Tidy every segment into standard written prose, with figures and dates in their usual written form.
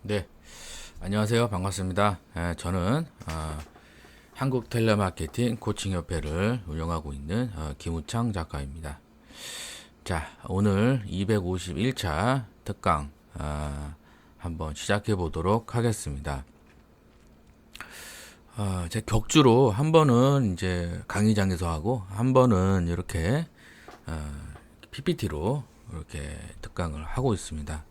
네, 안녕하세요. 반갑습니다. 저는 한국 텔레마케팅 코칭협회를 운영하고 있는 김우창 작가입니다. 자, 오늘 251차 특강 한번 시작해 보도록 하겠습니다. 제 격주로 한 번은 이제 강의장에서 하고 한 번은 이렇게 PPT로 이렇게 특강을 하고 있습니다.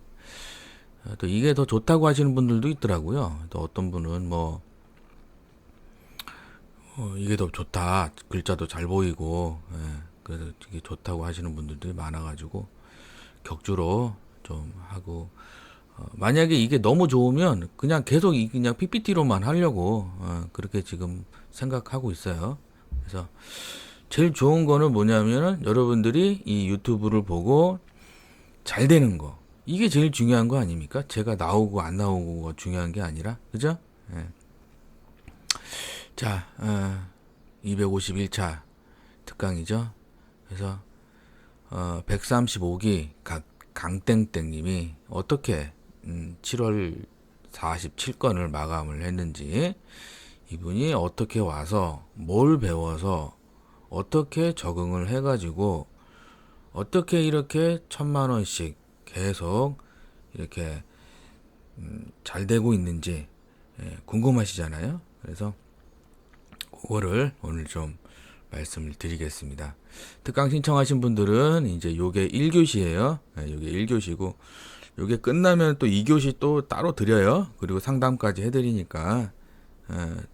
또 이게 더 좋다고 하시는 분들도 있더라고요. 또 어떤 분은 뭐 이게 더 좋다, 글자도 잘 보이고, 그래서 이게 좋다고 하시는 분들도 많아가지고 격주로 좀 하고, 만약에 이게 너무 좋으면 그냥 계속 그냥 PPT로만 하려고 그렇게 지금 생각하고 있어요. 그래서 제일 좋은 거는 뭐냐면은 여러분들이 이 유튜브를 보고 잘 되는 거, 이게 제일 중요한 거 아닙니까? 제가 나오고 안 나오고가 중요한 게 아니라, 그죠? 예. 자, 251차 특강이죠. 그래서 135기 강땡땡님이 어떻게 7월 47건을 마감을 했는지, 이분이 어떻게 와서 뭘 배워서 어떻게 적응을 해가지고 어떻게 이렇게 1,000만 원씩 계속 이렇게 잘 되고 있는지 궁금하시잖아요. 그래서 그거를 오늘 좀 말씀을 드리겠습니다. 특강 신청하신 분들은 이제 요게 1교시예요. 요게 1교시고 요게 끝나면 또 2교시 또 따로 드려요. 그리고 상담까지 해드리니까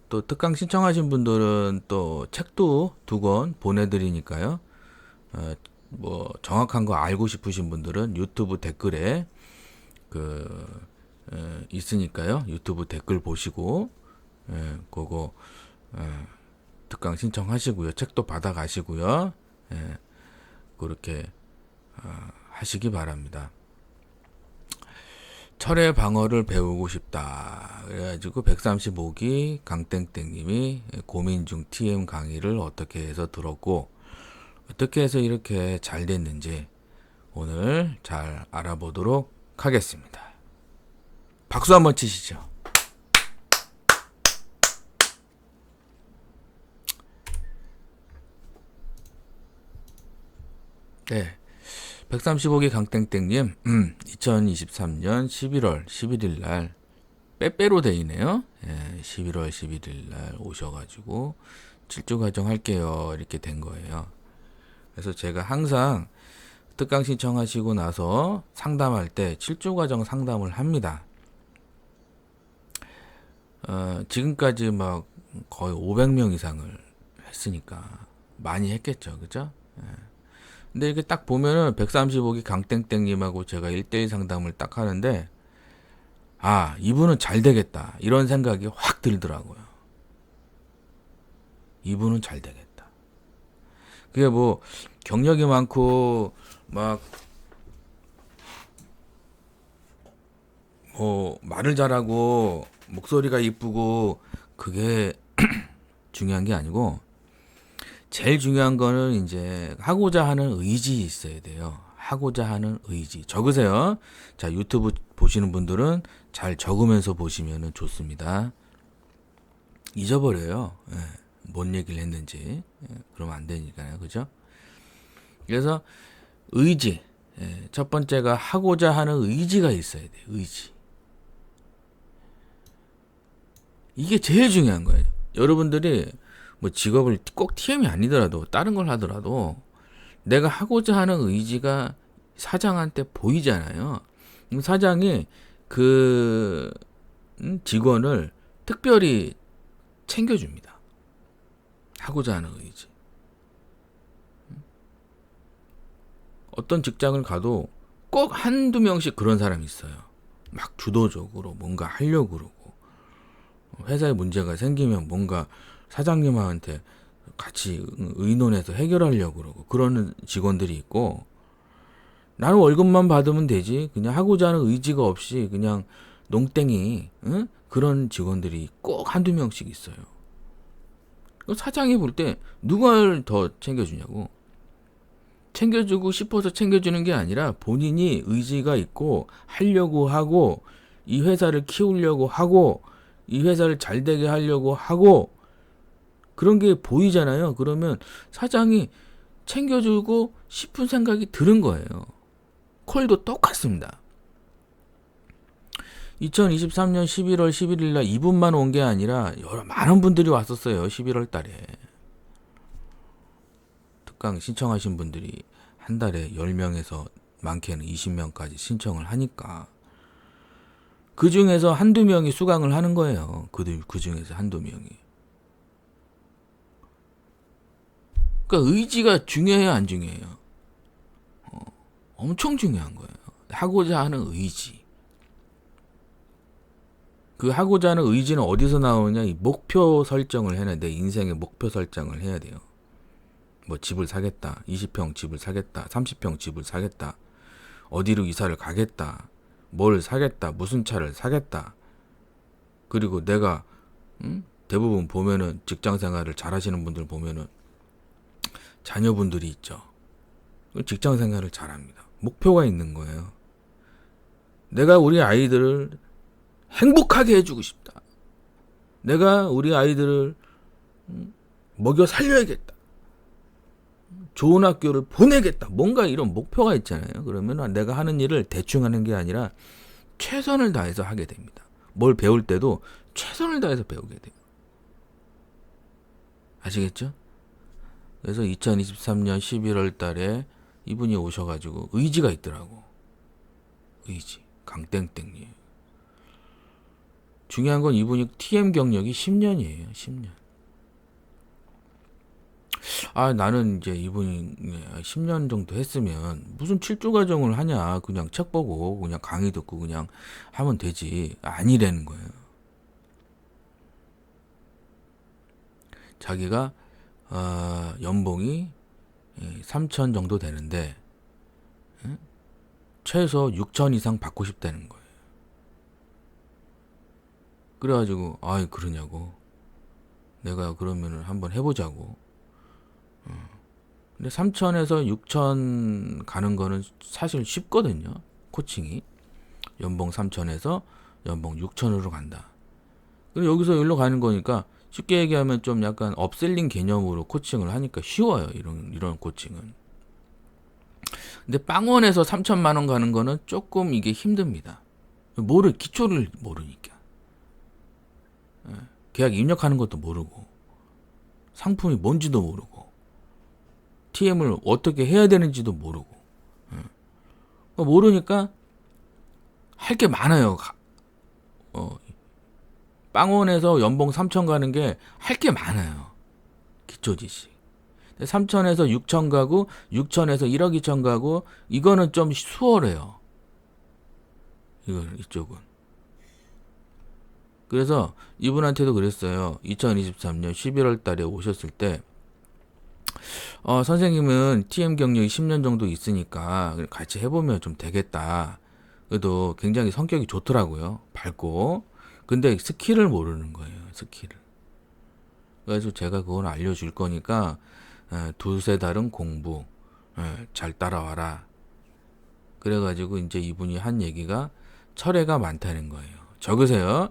또 특강 신청하신 분들은 또 책도 2권 보내드리니까요. 뭐 정확한 거 알고 싶으신 분들은 유튜브 댓글에 있으니까요. 유튜브 댓글 보시고 그거 특강 신청하시고요. 책도 받아 가시고요. 그렇게 하시기 바랍니다. 철의 방어를 배우고 싶다. 그래가지고 135기 강땡땡님이 고민 중 TM 강의를 어떻게 해서 들었고 어떻게 해서 이렇게 잘 됐는지 오늘 잘 알아보도록 하겠습니다. 박수 한번 치시죠. 네. 135기 강땡땡님, 2023년 11월 11일 날, 빼빼로 데이네요. 11월 11일 날 오셔가지고, 7주 과정 할게요. 이렇게 된 거예요. 그래서 제가 항상 특강 신청하시고 나서 상담할 때 7주 과정 상담을 합니다. 지금까지 막 거의 500명 이상을 했으니까 많이 했겠죠. 그죠? 근데 이렇게 딱 보면은 135기 강땡땡님하고 제가 1대1 상담을 딱 하는데 이분은 잘 되겠다 이런 생각이 확 들더라고요. 이분은 잘 되겠다. 그게 뭐 경력이 많고 막 뭐 말을 잘하고 목소리가 이쁘고 그게 중요한 게 아니고 제일 중요한 거는 이제 하고자 하는 의지 있어야 돼요. 하고자 하는 의지. 적으세요. 자, 유튜브 보시는 분들은 잘 적으면서 보시면 좋습니다. 잊어버려요. 뭔 얘기를 했는지. 그러면 안 되니까요. 그죠? 그래서 의지. 첫 번째가 하고자 하는 의지가 있어야 돼요. 의지. 이게 제일 중요한 거예요. 여러분들이 뭐 직업을 꼭 TM이 아니더라도 다른 걸 하더라도 내가 하고자 하는 의지가 사장한테 보이잖아요. 사장이 그 직원을 특별히 챙겨줍니다. 하고자 하는 의지. 어떤 직장을 가도 꼭 한두 명씩 그런 사람이 있어요. 막 주도적으로 뭔가 하려고 그러고 회사에 문제가 생기면 뭔가 사장님한테 같이 의논해서 해결하려고 그러고 그러는 직원들이 있고 나는 월급만 받으면 되지 그냥 하고자 하는 의지가 없이 그냥 농땡이 그런 직원들이 꼭 한두 명씩 있어요. 사장이 볼 때 누가 더 챙겨주냐고. 챙겨주고 싶어서 챙겨주는 게 아니라 본인이 의지가 있고 하려고 하고 이 회사를 키우려고 하고 이 회사를 잘 되게 하려고 하고 그런 게 보이잖아요. 그러면 사장이 챙겨주고 싶은 생각이 드는 거예요. 콜도 똑같습니다. 2023년 11월 11일 날 이분만 온 게 아니라 많은 분들이 왔었어요. 11월 달에. 특강 신청하신 분들이 한 달에 10명에서 많게는 20명까지 신청을 하니까 그 중에서 한두 명이 수강을 하는 거예요. 그 중에서 한두 명이. 그러니까 의지가 중요해요, 안 중요해요? 엄청 중요한 거예요. 하고자 하는 의지. 그 하고자 하는 의지는 어디서 나오느냐? 이 목표 설정을 해야 돼. 내 인생의 목표 설정을 해야 돼요. 뭐 집을 사겠다. 20평 집을 사겠다. 30평 집을 사겠다. 어디로 이사를 가겠다. 뭘 사겠다. 무슨 차를 사겠다. 그리고 내가 대부분 보면은 직장 생활을 잘 하시는 분들 보면은 자녀분들이 있죠. 직장 생활을 잘합니다. 목표가 있는 거예요. 내가 우리 아이들을 행복하게 해주고 싶다. 내가 우리 아이들을 먹여 살려야겠다. 좋은 학교를 보내겠다. 뭔가 이런 목표가 있잖아요. 그러면 내가 하는 일을 대충 하는 게 아니라 최선을 다해서 하게 됩니다. 뭘 배울 때도 최선을 다해서 배우게 돼요. 아시겠죠? 그래서 2023년 11월 달에 이분이 오셔가지고 의지가 있더라고. 의지. 강땡땡이에요. 중요한 건 이분이 TM 경력이 10년이에요. 10년. 나는 이제 이분이 10년 정도 했으면 무슨 7주 과정을 하냐. 그냥 책 보고 그냥 강의 듣고 그냥 하면 되지. 아니라는 거예요. 자기가 연봉이 3천 정도 되는데 최소 6천 이상 받고 싶다는 거예요. 그래가지고 그러냐고. 내가 그러면은 한번 해보자고. 근데 3천에서 6천 가는 거는 사실 쉽거든요. 코칭이. 연봉 3천에서 연봉 6천으로 간다. 그리고 여기서 여기로 가는 거니까 쉽게 얘기하면 좀 약간 업셀링 개념으로 코칭을 하니까 쉬워요. 이런 코칭은. 근데 빵원에서 3천만 원 가는 거는 조금 이게 힘듭니다. 기초를 모르니까. 계약 입력하는 것도 모르고 상품이 뭔지도 모르고 TM을 어떻게 해야 되는지도 모르고 모르니까 할 게 많아요. 빵원에서 연봉 3천 가는 게 할 게 많아요. 기초 지식. 3천에서 6천 가고 6천에서 1억 2천 가고 이거는 좀 수월해요. 이쪽은. 그래서 이분한테도 그랬어요. 2023년 11월 달에 오셨을 때 선생님은 TM 경력이 10년 정도 있으니까 같이 해보면 좀 되겠다. 그래도 굉장히 성격이 좋더라고요. 밝고. 근데 스킬을 모르는 거예요. 스킬을. 그래서 제가 그걸 알려줄 거니까 두세 달은 공부 잘 따라와라. 그래가지고 이제 이분이 한 얘기가 철회가 많다는 거예요. 적으세요.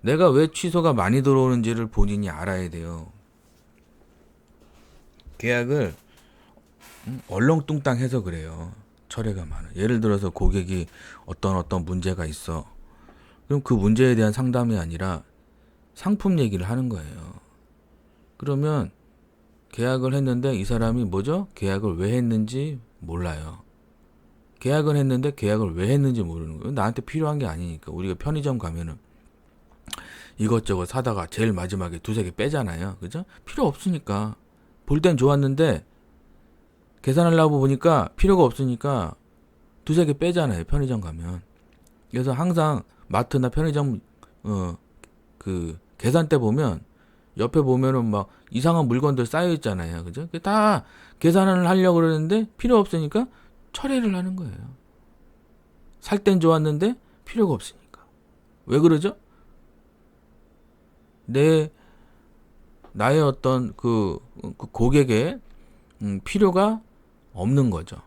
내가 왜 취소가 많이 들어오는지를 본인이 알아야 돼요. 계약을 얼렁뚱땅 해서 그래요. 철회가 많아. 예를 들어서 고객이 어떤 문제가 있어. 그럼 그 문제에 대한 상담이 아니라 상품 얘기를 하는 거예요. 그러면 계약을 했는데 이 사람이 뭐죠? 계약을 왜 했는지 몰라요. 계약은 했는데 계약을 왜 했는지 모르는 거예요. 나한테 필요한 게 아니니까. 우리가 편의점 가면은 이것저것 사다가 제일 마지막에 두세 개 빼잖아요. 그죠? 필요 없으니까. 볼 땐 좋았는데 계산하려고 보니까 필요가 없으니까 두세 개 빼잖아요. 편의점 가면. 그래서 항상 마트나 편의점 그 계산대 보면 옆에 보면은 막 이상한 물건들 쌓여 있잖아요. 그죠? 다 계산을 하려고 그러는데 필요 없으니까 철회를 하는 거예요. 살 땐 좋았는데 필요가 없으니까. 왜 그러죠? 나의 어떤 그 고객의 필요가 없는 거죠.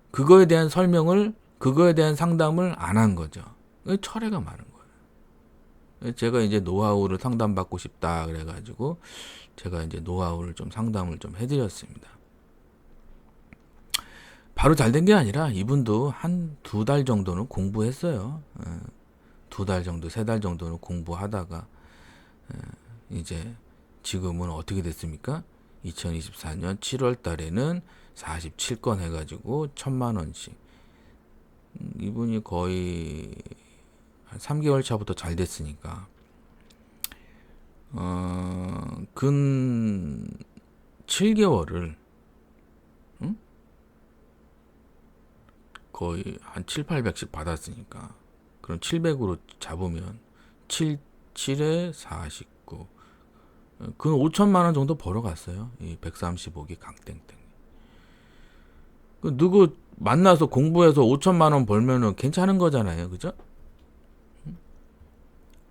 그거에 대한 설명을, 그거에 대한 상담을 안 한 거죠. 철회가 많은 거예요. 제가 이제 노하우를 상담받고 싶다 그래가지고 제가 이제 노하우를 좀 상담을 좀 해드렸습니다. 바로 잘 된 게 아니라 이분도 한 2달 정도는 공부했어요. 2달 정도, 3달 정도는 공부하다가 이제 지금은 어떻게 됐습니까? 2024년 7월 달에는 47건 해가지고 1,000만 원씩. 이분이 거의 한 3개월 차부터 잘 됐으니까 근 7개월을 거의 한 7, 800씩 받았으니까 그럼 700으로 잡으면 7에 49 그 5천만 원 정도 벌어갔어요. 이 135기 강땡땡. 그 누구 만나서 공부해서 5천만 원 벌면은 괜찮은 거잖아요. 그죠?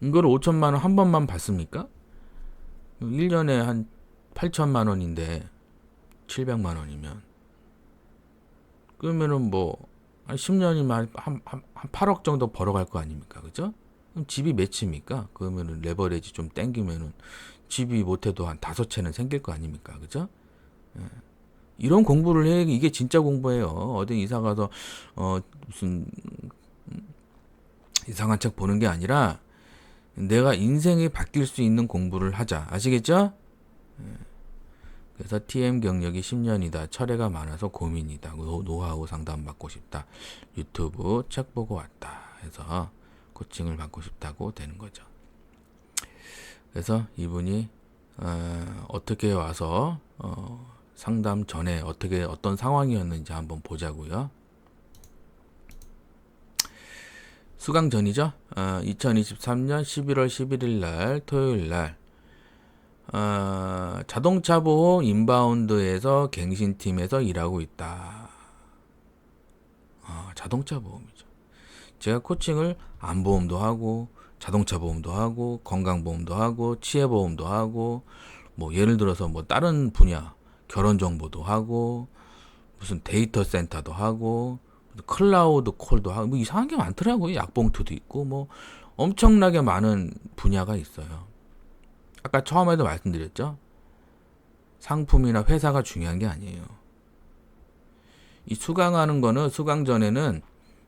이거를 5천만 원 한 번만 받습니까? 1년에 한 8천만 원인데 700만 원이면 그러면은 뭐 한 10년이면 한 8억 정도 벌어갈 거 아닙니까? 그죠? 그럼 집이 몇 채입니까? 그러면은 레버리지 좀 땡기면은 집이 못해도 한 5채는 생길 거 아닙니까? 그죠? 예. 이런 공부를 해. 이게 진짜 공부예요. 어디 이사 가서 무슨 이상한 책 보는 게 아니라 내가 인생이 바뀔 수 있는 공부를 하자. 아시겠죠? 그래서 TM 경력이 10년이다. 철회가 많아서 고민이다. 노하우 상담 받고 싶다. 유튜브 책 보고 왔다. 해서 코칭을 받고 싶다고 되는 거죠. 그래서 이분이 어떻게 와서 상담 전에 어떤 상황이었는지 한번 보자고요. 수강 전이죠. 2023년 11월 11일 날 토요일 날 자동차 보험 인바운드에서 갱신팀에서 일하고 있다. 자동차 보험이죠. 제가 코칭을 안보험도 하고 자동차 보험도 하고 건강보험도 하고 치해보험도 하고 뭐 예를 들어서 뭐 다른 분야 결혼정보도 하고 무슨 데이터 센터도 하고 클라우드 콜도 하고 뭐 이상한 게 많더라고요. 약봉투도 있고 뭐 엄청나게 많은 분야가 있어요. 아까 처음에도 말씀드렸죠. 상품이나 회사가 중요한 게 아니에요. 이 수강하는 거는 수강 전에는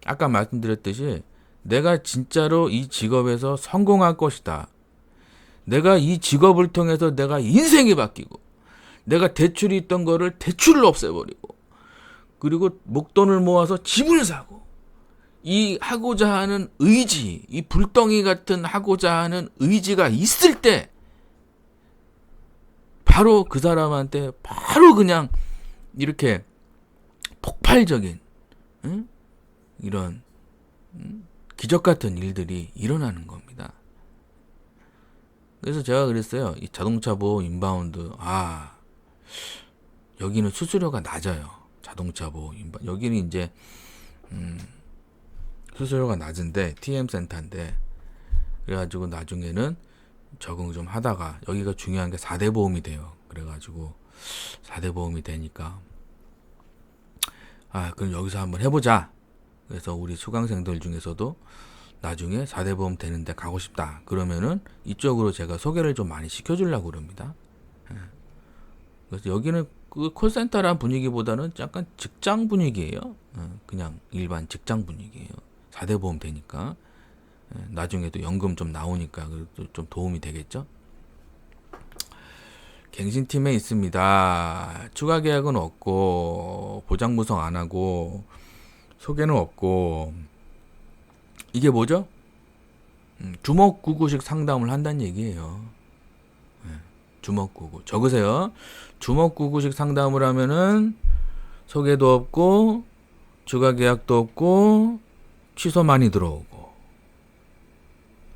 아까 말씀드렸듯이 내가 진짜로 이 직업에서 성공할 것이다. 내가 이 직업을 통해서 내가 인생이 바뀌고 내가 대출이 있던 거를 대출을 없애버리고 그리고 목돈을 모아서 집을 사고 이 하고자 하는 의지, 이 불덩이 같은 하고자 하는 의지가 있을 때 바로 그 사람한테 바로 그냥 이렇게 폭발적인 이런 기적 같은 일들이 일어나는 겁니다. 그래서 제가 그랬어요. 이 자동차 보험 인바운드 여기는 수수료가 낮아요. 자동차 보험 인바운드 여기는 이제 수수료가 낮은데 TM 센터인데 그래가지고 나중에는 적응 좀 하다가 여기가 중요한 게 4대 보험이 돼요. 그래가지고 4대 보험이 되니까 그럼 여기서 한번 해보자. 그래서 우리 수강생들 중에서도 나중에 4대 보험 되는데 가고 싶다. 그러면은 이쪽으로 제가 소개를 좀 많이 시켜주려고 그럽니다. 그래서 여기는 그 콜센터란 분위기보다는 약간 직장 분위기예요. 그냥 일반 직장 분위기예요. 4대 보험 되니까 나중에도 연금 좀 나오니까 좀 도움이 되겠죠. 갱신팀에 있습니다. 추가 계약은 없고 보장 무성 안 하고 소개는 없고 이게 뭐죠? 주먹구구식 상담을 한다는 얘기예요. 주먹구구 적으세요. 주먹구구식 상담을 하면은 소개도 없고 추가 계약도 없고 취소 많이 들어오고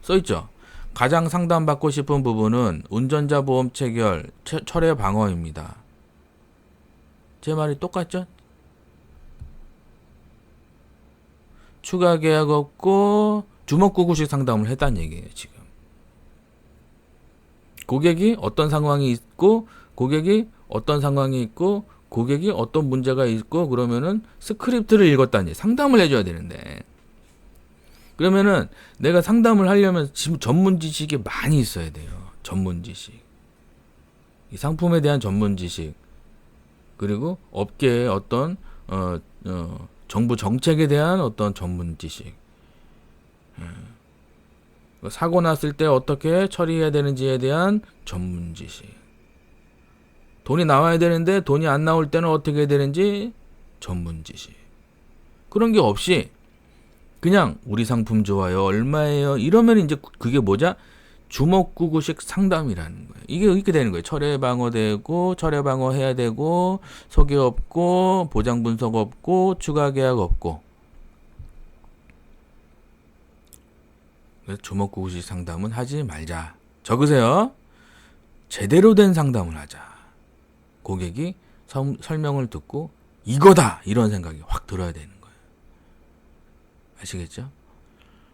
써있죠. 가장 상담받고 싶은 부분은 운전자 보험 체결, 철회 방어입니다. 제 말이 똑같죠? 추가 계약 없고 주먹구구식 상담을 했다는 얘기예요. 지금 고객이 어떤 상황이 있고 고객이 어떤 상황이 있고 고객이 어떤 문제가 있고 그러면은 스크립트를 읽었다니 상담을 해줘야 되는데 그러면은 내가 상담을 하려면 지금 전문 지식이 많이 있어야 돼요. 전문 지식. 이 상품에 대한 전문 지식. 그리고 업계의 어떤 정부 정책에 대한 어떤 전문 지식. 사고 났을 때 어떻게 처리해야 되는지에 대한 전문 지식. 돈이 나와야 되는데 돈이 안 나올 때는 어떻게 해야 되는지 전문 지식. 그런 게 없이 그냥 우리 상품 좋아요, 얼마예요, 이러면 이제 그게 뭐냐? 주먹구구식 상담이라는 거예요. 이게 이렇게 되는 거예요. 철회 방어되고, 철회 방어 해야 되고, 소개 없고, 보장 분석 없고, 추가 계약 없고. 그래서 주먹구구식 상담은 하지 말자. 적으세요. 제대로 된 상담을 하자. 고객이 설명을 듣고 이거다! 이런 생각이 확 들어야 되는 거예요. 아시겠죠?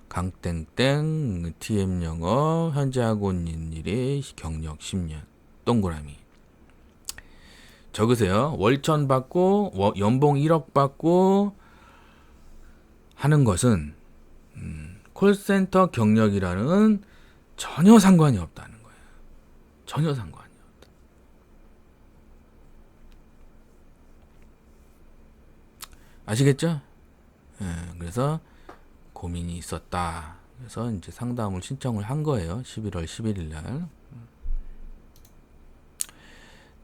강땡땡 TM영어 현재 하고 있는 일이 경력 10년 동그라미. 적으세요. 월천 받고 연봉 1억 받고 하는 것은 콜센터 경력이라는 전혀 상관이 없다는 거예요. 전혀 상관이 없다. 아시겠죠? 그래서 고민이 있었다. 그래서 이제 상담을 신청을 한 거예요. 11월 11일 날.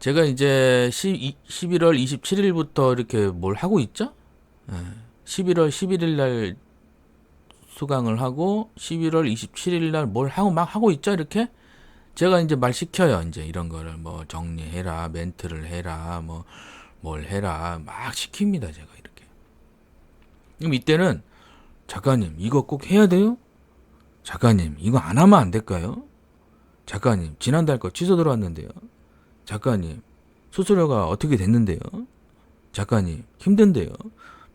제가 이제 11월 27일부터 이렇게 뭘 하고 있죠? 11월 11일 날 수강을 하고 11월 27일 날 뭘 하고 막 하고 있죠? 이렇게 제가 이제 말 시켜요. 이제 이런 거를 뭐 정리해라, 멘트를 해라, 뭐 뭘 해라 막 시킵니다. 제가 이렇게. 그럼 이때는 작가님 이거 꼭 해야 돼요? 작가님 이거 안 하면 안 될까요? 작가님 지난달 거 취소 들어왔는데요. 작가님 수수료가 어떻게 됐는데요? 작가님 힘든데요.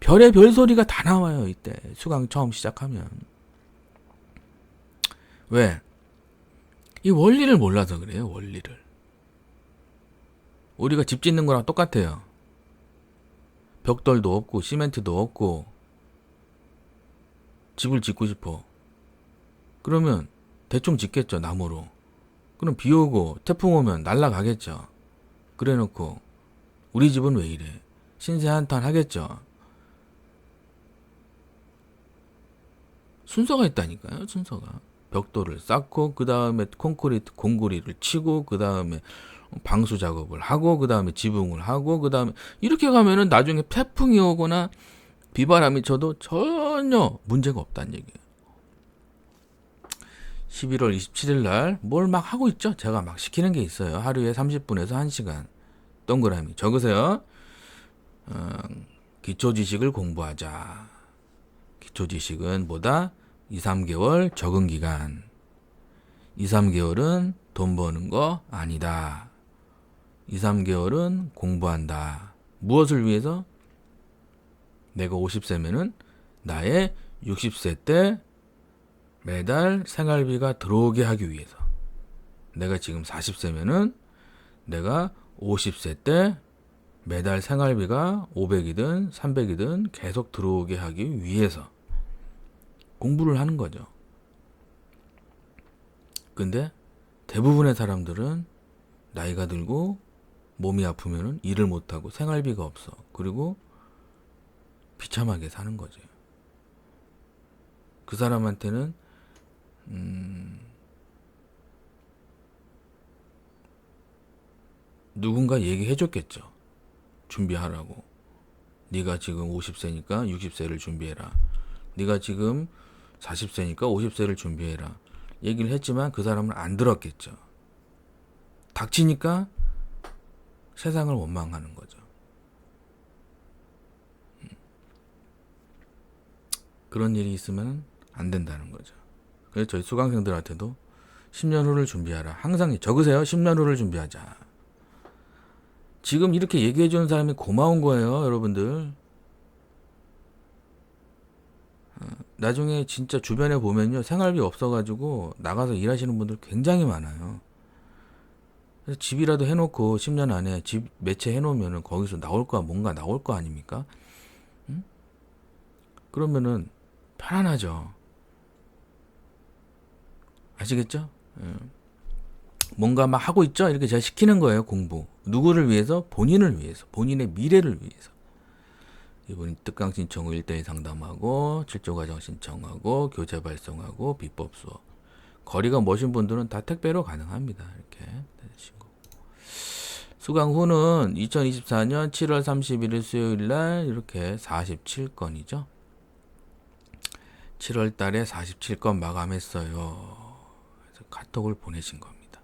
별의별 소리가 다 나와요. 이때 수강 처음 시작하면. 왜? 이 원리를 몰라서 그래요. 원리를. 우리가 집 짓는 거랑 똑같아요. 벽돌도 없고 시멘트도 없고 집을 짓고 싶어. 그러면 대충 짓겠죠. 나무로. 그럼 비 오고 태풍 오면 날아가겠죠. 그래 놓고 우리 집은 왜 이래? 신세 한탄 하겠죠. 순서가 있다니까요. 순서가. 벽돌을 쌓고 그 다음에 콘크리트 공구리를 치고 그 다음에 방수 작업을 하고 그 다음에 지붕을 하고 그 다음에 이렇게 가면은 나중에 태풍이 오거나 비바람이 쳐도 전혀 문제가 없다는 얘기예요. 11월 27일 날 뭘 막 하고 있죠. 제가 막 시키는 게 있어요. 하루에 30분에서 1시간 동그라미 적으세요. 기초 지식을 공부하자. 기초 지식은 뭐다? 2, 3개월 적응 기간. 2, 3개월은 돈 버는 거 아니다. 2, 3개월은 공부한다. 무엇을 위해서? 내가 50세면은 나의 60세 때 매달 생활비가 들어오게 하기 위해서. 내가 지금 40세면은 내가 50세 때 매달 생활비가 500이든 300이든 계속 들어오게 하기 위해서 공부를 하는 거죠. 근데 대부분의 사람들은 나이가 들고 몸이 아프면은 일을 못하고 생활비가 없어. 그리고 비참하게 사는 거죠. 그 사람한테는 누군가 얘기해 줬겠죠. 준비하라고. 네가 지금 50세니까 60세를 준비해라. 네가 지금 40세니까 50세를 준비해라. 얘기를 했지만 그 사람은 안 들었겠죠. 닥치니까 세상을 원망하는 거죠. 그런 일이 있으면 안 된다는 거죠. 그래서 저희 수강생들한테도 10년 후를 준비하라. 항상 적으세요. 10년 후를 준비하자. 지금 이렇게 얘기해 주는 사람이 고마운 거예요. 여러분들. 나중에 진짜 주변에 보면요. 생활비 없어가지고 나가서 일하시는 분들 굉장히 많아요. 그래서 집이라도 해놓고 10년 안에 집 매체 해놓으면 거기서 나올 거 뭔가 나올 거 아닙니까? 그러면은 편안하죠. 아시겠죠? 예. 뭔가 막 하고 있죠? 이렇게 제가 시키는 거예요, 공부. 누구를 위해서? 본인을 위해서. 본인의 미래를 위해서. 이분이 특강 신청 후 1대1 상담하고, 출조 과정 신청하고, 교재 발송하고, 비법 수업. 거리가 머신 분들은 다 택배로 가능합니다. 이렇게 되신 거고. 수강 후는 2024년 7월 31일 수요일 날 이렇게 47건이죠. 7월 달에 47건 마감했어요. 그래서 카톡을 보내신 겁니다.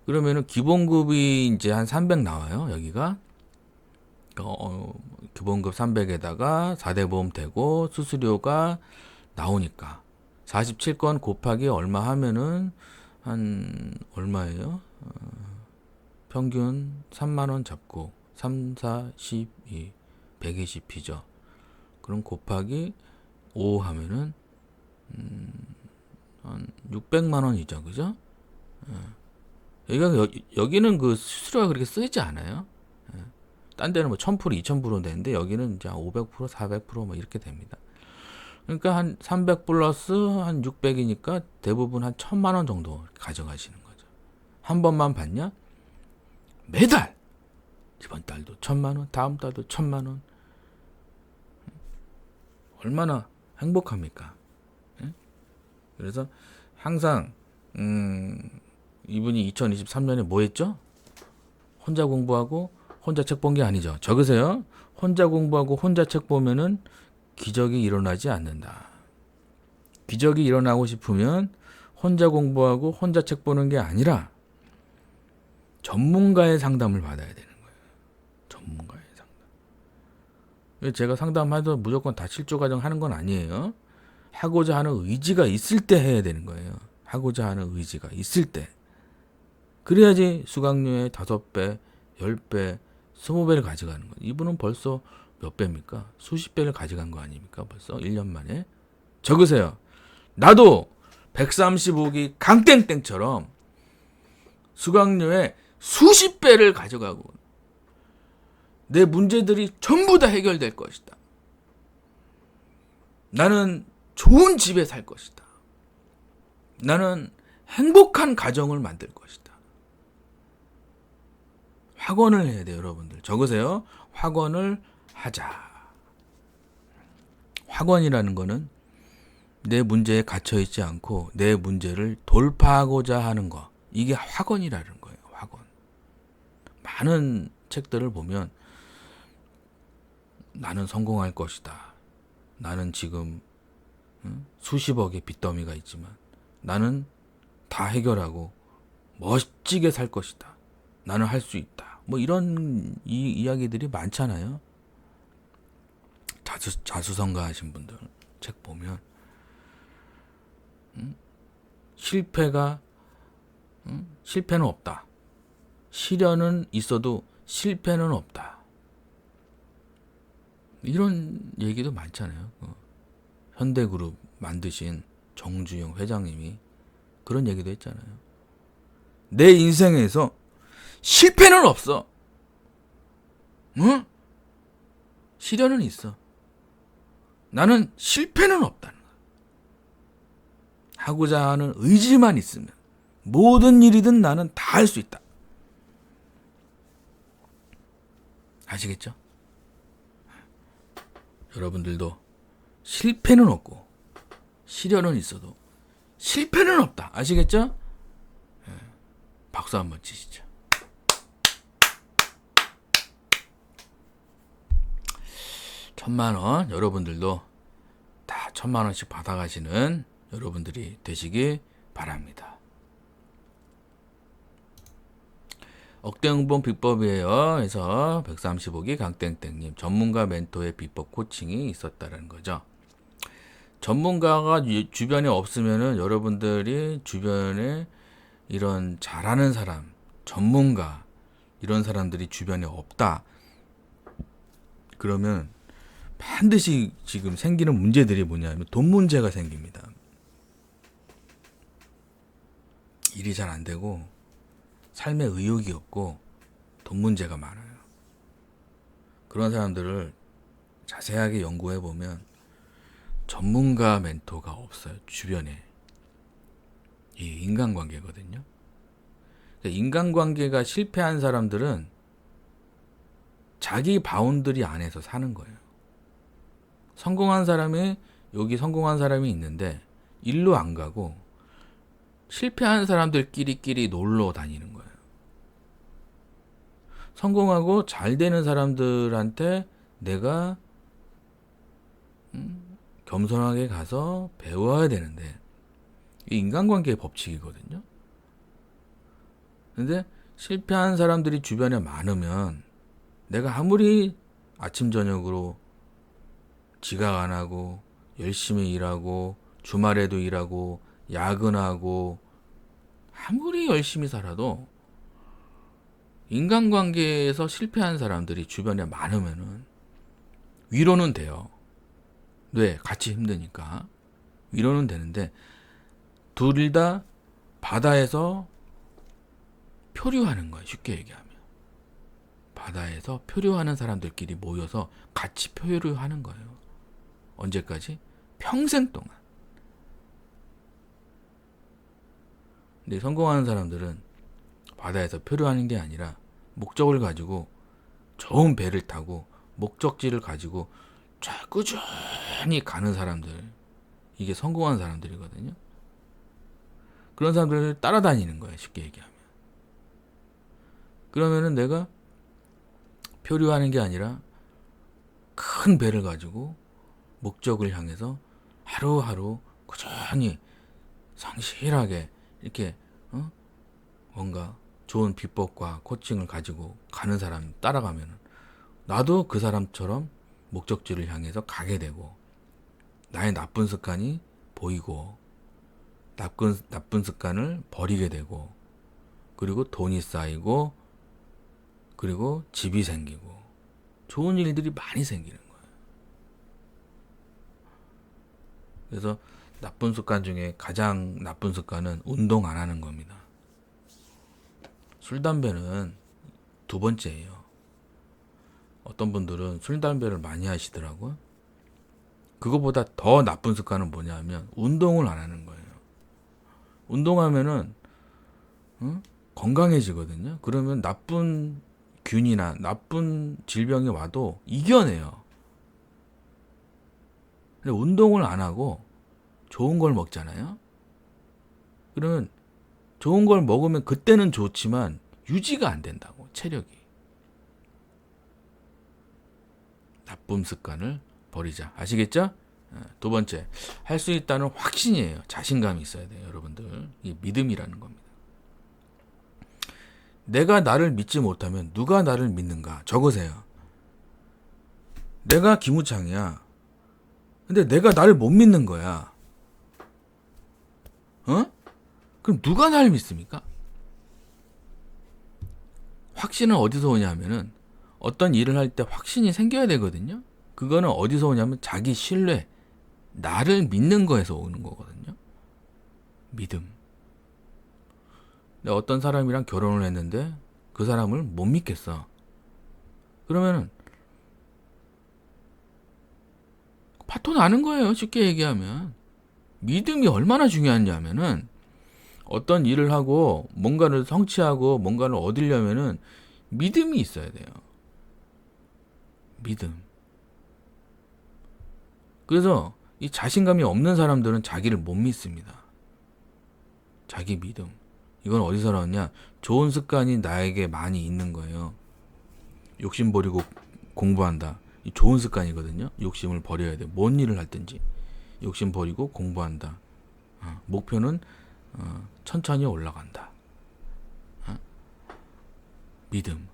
그러면은 기본급이 이제 한 300 나와요. 여기가 기본급 300에다가 4대 보험 되고 수수료가 나오니까 47건 곱하기 얼마 하면은 한 얼마예요? 평균 3만 원 잡고 3, 4, 12, 120피죠. 그럼 곱하기 5 하면은 한 600만 원이죠. 그죠? 여기는 그 수수료가 그렇게 쓰이지 않아요. 딴 데는 뭐 1000%, 2000% 되는데 여기는 이제 500%, 400%뭐 이렇게 됩니다. 그러니까 한 300 플러스 한 600이니까 대부분 한 1000만 원 정도 가져가시는 거죠. 한 번만 받냐? 매달 이번 달도 1000만 원, 다음 달도 1000만 원. 얼마나 행복합니까? 그래서 항상 이분이 2023년에 뭐 했죠? 혼자 공부하고 혼자 책 본 게 아니죠. 적으세요. 혼자 공부하고 혼자 책 보면은 기적이 일어나지 않는다. 기적이 일어나고 싶으면 혼자 공부하고 혼자 책 보는 게 아니라 전문가의 상담을 받아야 되는 거예요. 전문가의 상담. 제가 상담해도 무조건 다 실조 과정 하는 건 아니에요. 하고자 하는 의지가 있을 때 해야 되는 거예요. 하고자 하는 의지가 있을 때. 그래야지 수강료의 5배, 10배, 20배를 가져가는 거예요. 이분은 벌써 몇 배입니까? 수십 배를 가져간 거 아닙니까? 벌써 1년 만에. 적으세요. 나도 135기 강땡땡처럼 수강료의 수십 배를 가져가고 내 문제들이 전부 다 해결될 것이다. 나는 좋은 집에 살 것이다. 나는 행복한 가정을 만들 것이다. 확언을 해야 돼요, 여러분들. 적으세요. 확언을 하자. 확언이라는 거는 내 문제에 갇혀있지 않고 내 문제를 돌파하고자 하는 거. 이게 확언이라는 거예요. 확언. 많은 책들을 보면 나는 성공할 것이다. 나는 지금 수십억의 빚더미가 있지만 나는 다 해결하고 멋지게 살 것이다. 나는 할 수 있다. 뭐 이런 이야기들이 많잖아요. 자수성가 하신 분들 책 보면 실패는 없다. 시련은 있어도 실패는 없다. 이런 얘기도 많잖아요. 현대그룹 만드신 정주영 회장님이 그런 얘기도 했잖아요. 내 인생에서 실패는 없어. 응? 시련은 있어. 나는 실패는 없다는 거야. 하고자 하는 의지만 있으면 모든 일이든 나는 다 할 수 있다. 아시겠죠? 여러분들도 실패는 없고 시련은 있어도 실패는 없다. 아시겠죠? 박수 한번 치시죠. 천만 원 여러분들도 다 1000만 원씩 받아가시는 여러분들이 되시기 바랍니다. 억대응봉 비법이에요. 그래서 135기 강땡땡님 전문가 멘토의 비법 코칭이 있었다는 거죠. 전문가가 주변에 없으면은 여러분들이 주변에 이런 잘하는 사람, 전문가 이런 사람들이 주변에 없다. 그러면 반드시 지금 생기는 문제들이 뭐냐면 돈 문제가 생깁니다. 일이 잘 안 되고 삶에 의욕이 없고 돈 문제가 많아요. 그런 사람들을 자세하게 연구해 보면 전문가 멘토가 없어요. 주변에. 이 인간관계거든요. 그러니까 인간관계가 실패한 사람들은 자기 바운더리 안에서 사는 거예요. 성공한 사람이 여기 성공한 사람이 있는데 일로 안 가고 실패한 사람들끼리 놀러 다니는 거예요. 성공하고 잘 되는 사람들한테 내가 겸손하게 가서 배워야 되는데 이 인간관계의 법칙이거든요. 근데 실패한 사람들이 주변에 많으면 내가 아무리 아침 저녁으로 지각 안 하고 열심히 일하고 주말에도 일하고 야근하고 아무리 열심히 살아도 인간관계에서 실패한 사람들이 주변에 많으면은 위로는 돼요. 왜? 같이 힘드니까 위로는 되는데 둘 다 바다에서 표류하는 거예요. 쉽게 얘기하면 바다에서 표류하는 사람들끼리 모여서 같이 표류하는 거예요. 언제까지? 평생 동안. 근데 성공하는 사람들은 바다에서 표류하는 게 아니라 목적을 가지고 좋은 배를 타고 목적지를 가지고 쫙 꾸준히 가는 사람들, 이게 성공한 사람들이거든요. 그런 사람들을 따라다니는 거예요. 쉽게 얘기하면. 그러면은 내가 표류하는 게 아니라 큰 배를 가지고 목적을 향해서 하루하루 꾸준히 성실하게 이렇게 뭔가 좋은 비법과 코칭을 가지고 가는 사람 따라가면 나도 그 사람처럼 목적지를 향해서 가게 되고 나의 나쁜 습관이 보이고 나쁜 습관을 버리게 되고 그리고 돈이 쌓이고 그리고 집이 생기고 좋은 일들이 많이 생기는 거예요. 그래서 나쁜 습관 중에 가장 나쁜 습관은 운동 안 하는 겁니다. 술, 담배는 두 번째예요. 어떤 분들은 술, 담배를 많이 하시더라고요. 그거보다 더 나쁜 습관은 뭐냐면 운동을 안 하는 거예요. 운동하면은 건강해지거든요. 그러면 나쁜 균이나 나쁜 질병이 와도 이겨내요. 근데 운동을 안 하고 좋은 걸 먹잖아요. 그러면 좋은 걸 먹으면 그때는 좋지만 유지가 안 된다고, 체력이. 나쁜 습관을 버리자. 아시겠죠? 두 번째, 할 수 있다는 확신이에요. 자신감이 있어야 돼요, 여러분들. 이 믿음이라는 겁니다. 내가 나를 믿지 못하면 누가 나를 믿는가? 적으세요. 내가 김우창이야. 근데 내가 나를 못 믿는 거야. 그럼 누가 나를 믿습니까? 확신은 어디서 오냐 하면은 어떤 일을 할 때 확신이 생겨야 되거든요. 그거는 어디서 오냐면 자기 신뢰, 나를 믿는 거에서 오는 거거든요. 믿음. 근데 어떤 사람이랑 결혼을 했는데 그 사람을 못 믿겠어. 그러면은 파토 나는 거예요. 쉽게 얘기하면. 믿음이 얼마나 중요하냐면은 어떤 일을 하고 뭔가를 성취하고 뭔가를 얻으려면은 믿음이 있어야 돼요. 믿음. 그래서 이 자신감이 없는 사람들은 자기를 못 믿습니다. 자기 믿음. 이건 어디서 나왔냐? 좋은 습관이 나에게 많이 있는 거예요. 욕심 버리고 공부한다. 이 좋은 습관이거든요. 욕심을 버려야 돼. 뭔 일을 하든지 욕심 버리고 공부한다. 목표는 천천히 올라간다. 믿음.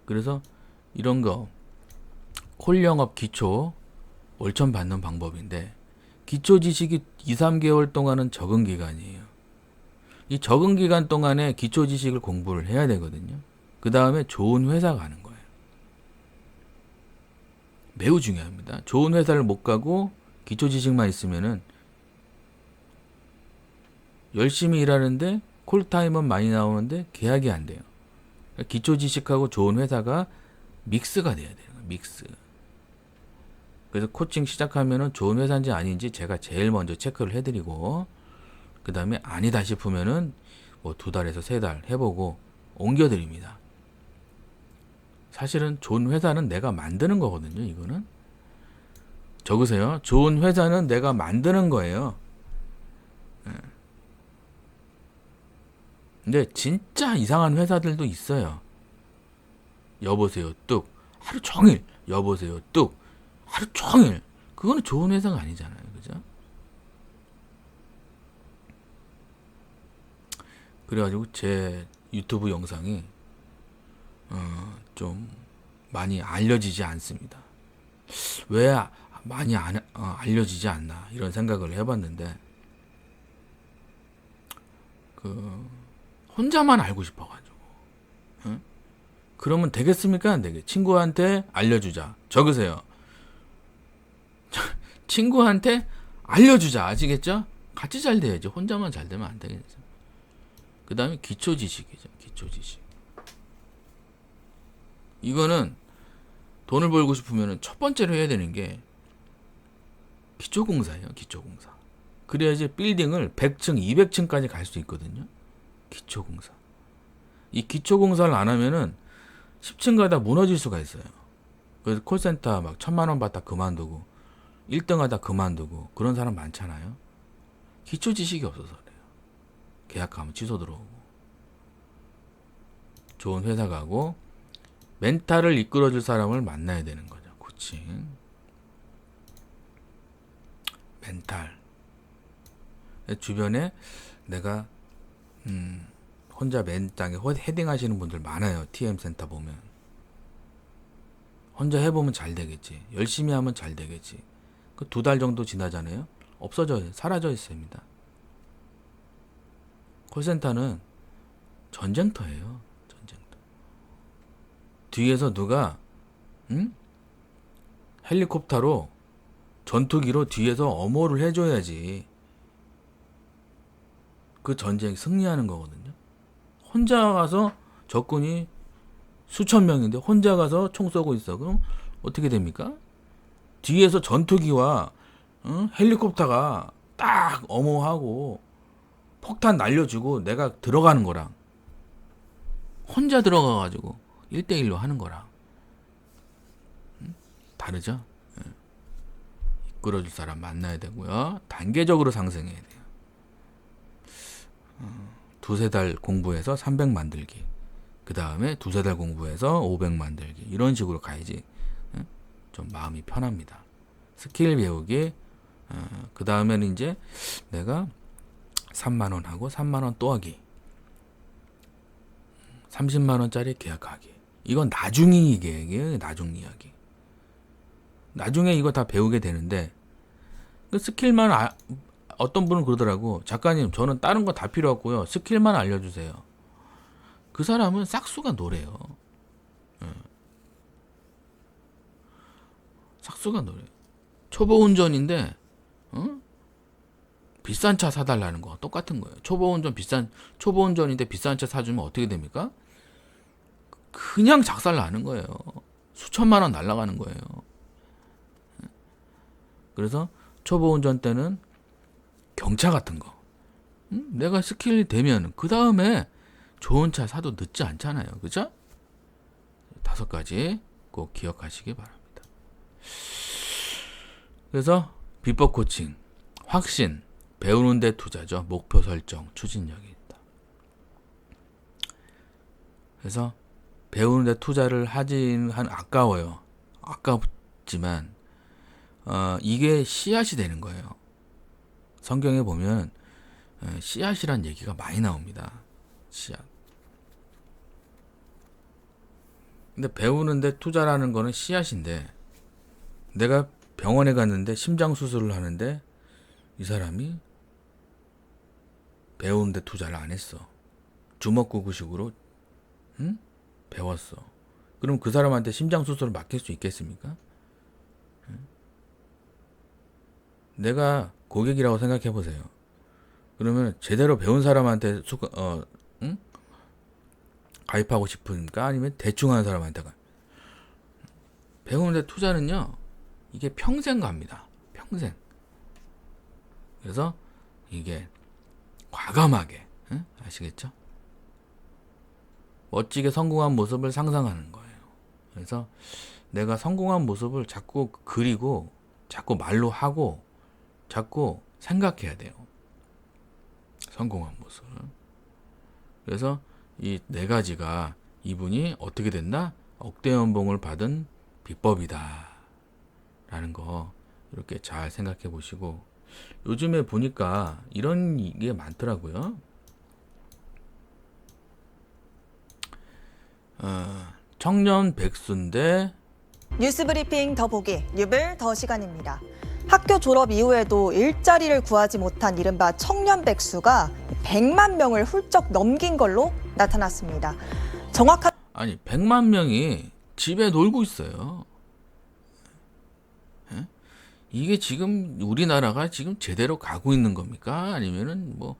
그래서 이런 거 콜 영업 기초 월천 받는 방법인데 기초 지식이 2, 3개월 동안은 적응 기간이에요. 이 적응 기간 동안에 기초 지식을 공부를 해야 되거든요. 그 다음에 좋은 회사 가는 거예요. 매우 중요합니다. 좋은 회사를 못 가고 기초 지식만 있으면은 열심히 일하는데 콜타임은 많이 나오는데 계약이 안 돼요. 기초 지식하고 좋은 회사가 믹스가 돼야 돼요. 믹스. 그래서 코칭 시작하면은 좋은 회사인지 아닌지 제가 제일 먼저 체크를 해드리고 그 다음에 아니다 싶으면은 뭐 2달에서 3달 해보고 옮겨드립니다. 사실은 좋은 회사는 내가 만드는 거거든요. 이거는 적으세요. 좋은 회사는 내가 만드는 거예요. 근데 진짜 이상한 회사들도 있어요. 여보세요 뚝 하루 종일 여보세요 뚝 하루 종일. 그거는 좋은 회사가 아니잖아요. 그죠? 그래가지고 제 유튜브 영상이 좀 많이 알려지지 않습니다. 왜 많이 알려지지 않나 이런 생각을 해봤는데 혼자만 알고 싶어가지고. 응? 그러면 되겠습니까? 안 되겠. 친구한테 알려주자. 적으세요. 친구한테 알려주자. 아시겠죠? 같이 잘 돼야지. 혼자만 잘 되면 안 되겠죠. 그 다음에 기초 지식이죠. 기초 지식. 이거는 돈을 벌고 싶으면 첫 번째로 해야 되는 게 기초공사예요. 기초공사. 그래야지 빌딩을 100층, 200층까지 갈 수 있거든요. 기초공사. 이 기초공사를 안 하면은 10층 가다 무너질 수가 있어요. 그래서 콜센터 막 1,000만 원 받다 그만두고 1등 하다 그만두고 그런 사람 많잖아요. 기초 지식이 없어서 그래요. 계약하면 취소 들어오고. 좋은 회사 가고 멘탈을 이끌어줄 사람을 만나야 되는 거죠. 코칭. 멘탈. 주변에 내가 혼자 맨 땅에 헤딩 하시는 분들 많아요. TM 센터 보면. 혼자 해보면 잘 되겠지. 열심히 하면 잘 되겠지. 그 2달 정도 지나잖아요. 없어져요. 사라져 있습니다. 콜센터는 전쟁터예요. 전쟁터. 뒤에서 누가 헬리콥터로 전투기로 뒤에서 엄호를 해줘야지 그 전쟁이 승리하는 거거든요. 혼자 가서 적군이 수천 명인데 혼자 가서 총 쏘고 있어. 그럼 어떻게 됩니까? 뒤에서 전투기와 헬리콥터가 딱 엄호하고 폭탄 날려주고 내가 들어가는 거랑 혼자 들어가가지고 1대1로 하는 거랑 다르죠? 이끌어줄 사람 만나야 되고요. 단계적으로 상승해야 돼요. 2-3달 공부해서 300 만들기. 그 다음에 2-3달 공부해서 500 만들기. 이런 식으로 가야지 좀 마음이 편합니다. 스킬 배우기. 그 다음에는 이제 내가 3만원 하고 3만원 또 하기. 30만원짜리 계약하기. 이건 나중 이야기예요. 나중 이야기. 나중에 이거 다 배우게 되는데 그 스킬만 어떤 분은 그러더라고. 작가님 저는 다른 거 다 필요 없고요. 스킬만 알려주세요. 그 사람은 싹수가 노래요. 싹수가 노래요. 초보 운전인데 비싼 차 사달라는 거 똑같은 거예요. 초보 운전인데 비싼 차 사주면 어떻게 됩니까? 그냥 작살 나는 거예요. 수천만 원 날아가는 거예요. 그래서 초보 운전 때는 경차 같은 거. 내가 스킬이 되면 그 다음에 좋은 차 사도 늦지 않잖아요. 그죠? 5가지 꼭 기억하시기 바랍니다. 그래서 비법 코칭, 확신, 배우는 데 투자죠. 목표 설정, 추진력이 있다. 그래서 배우는 데 투자를 하긴 아까워요. 아깝지만 이게 씨앗이 되는 거예요. 성경에 보면 씨앗이란 얘기가 많이 나옵니다. 씨앗. 근데 배우는데 투자라는 거는 씨앗인데 내가 병원에 갔는데 심장 수술을 하는데 이 사람이 배우는데 투자를 안 했어. 주먹구구식으로 배웠어. 그럼 그 사람한테 심장 수술을 맡길 수 있겠습니까? 내가 고객이라고 생각해 보세요. 그러면 제대로 배운 사람한테 가입하고 싶으니까 아니면 대충 하는 사람한테 배우는데 투자는요 이게 평생 갑니다. 평생. 그래서 이게 과감하게, 응? 아시겠죠? 멋지게 성공한 모습을 상상하는 거예요. 그래서 내가 성공한 모습을 자꾸 그리고 자꾸 말로 하고 자꾸 생각해야 돼요. 성공한 모습. 그래서 이 네 가지가 이분이 어떻게 됐나? 억대 연봉을 받은 비법이다. 라는 거 이렇게 잘 생각해 보시고, 요즘에 보니까 이런 게 많더라고요. 청년 백수인데 뉴스브리핑 더보기 뉴블 더 시간입니다. 학교 졸업 이후에도 일자리를 구하지 못한 이른바 청년 백수가 100만 명을 훌쩍 넘긴 걸로 나타났습니다. 정확한 아니 100만 명이 집에 놀고 있어요. 예? 이게 지금 우리나라가 지금 제대로 가고 있는 겁니까? 아니면은 뭐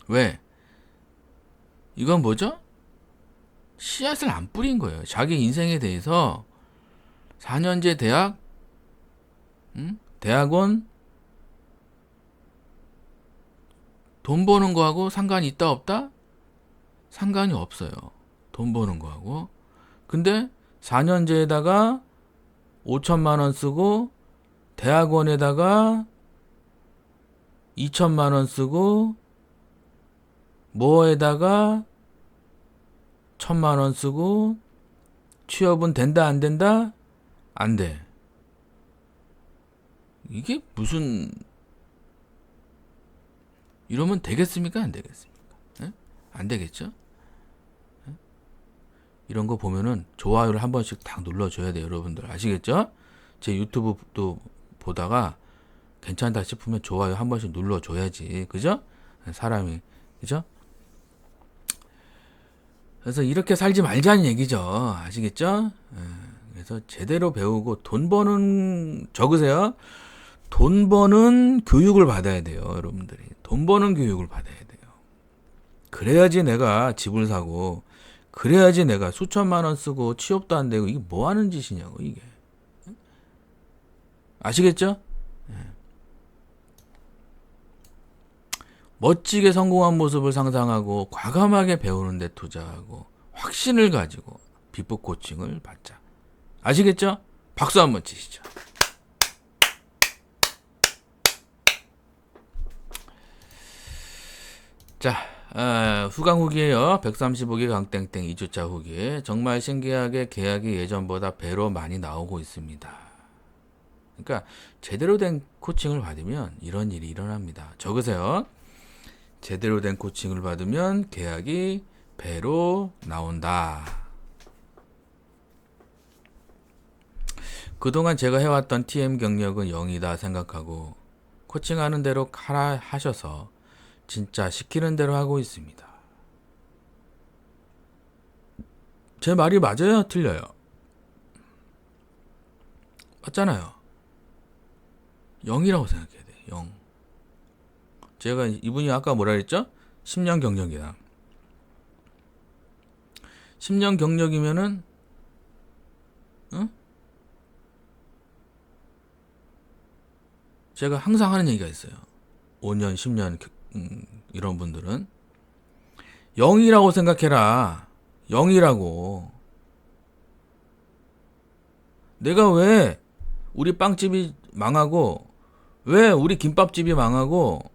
왜? 이건 뭐죠? 씨앗을 안 뿌린 거예요. 자기 인생에 대해서 4년제 대학, 대학원, 돈 버는 거하고 상관이 있다 없다? 상관이 없어요. 돈 버는 거하고. 근데 4년제에다가 5천만 원 쓰고 대학원에다가 2천만 원 쓰고 뭐에다가 1천만 원 쓰고 취업은 된다 안 된다? 안 돼. 이게 무슨, 이러면 되겠습니까? 안 되겠습니까? 예? 안 되겠죠? 예? 이런 거 보면은 좋아요를 한 번씩 딱 눌러줘야 돼요. 여러분들 아시겠죠? 제 유튜브도 보다가 괜찮다 싶으면 좋아요 한 번씩 눌러줘야지. 그죠? 사람이. 그죠? 그래서 이렇게 살지 말자는 얘기죠. 아시겠죠? 그래서 제대로 배우고 돈 버는, 적으세요. 돈 버는 교육을 받아야 돼요. 여러분들이. 돈 버는 교육을 받아야 돼요. 그래야지 내가 집을 사고, 그래야지 내가 수천만 원 쓰고 취업도 안 되고, 이게 뭐 하는 짓이냐고, 이게. 아시겠죠? 멋지게 성공한 모습을 상상하고 과감하게 배우는 데 투자하고 확신을 가지고 비법 코칭을 받자. 아시겠죠? 박수 한번 치시죠. 자, 후강 후기에요. 135기 강땡땡 2주차 후기. 정말 신기하게 계약이 예전보다 배로 많이 나오고 있습니다. 그러니까 제대로 된 코칭을 받으면 이런 일이 일어납니다. 적으세요. 제대로 된 코칭을 받으면 계약이 배로 나온다. 그동안 제가 해왔던 TM 경력은 0이다 생각하고 코칭하는 대로 하라 하셔서 진짜 시키는 대로 하고 있습니다. 제 말이 맞아요? 틀려요? 맞잖아요. 0이라고 생각해야 돼요. 0. 제가 이분이 아까 뭐라 그랬죠? 10년 경력이다. 10년 경력이면은 제가 항상 하는 얘기가 있어요. 5년, 10년 이런 분들은 0이라고 생각해라. 0이라고. 내가 왜 우리 빵집이 망하고 왜 우리 김밥집이 망하고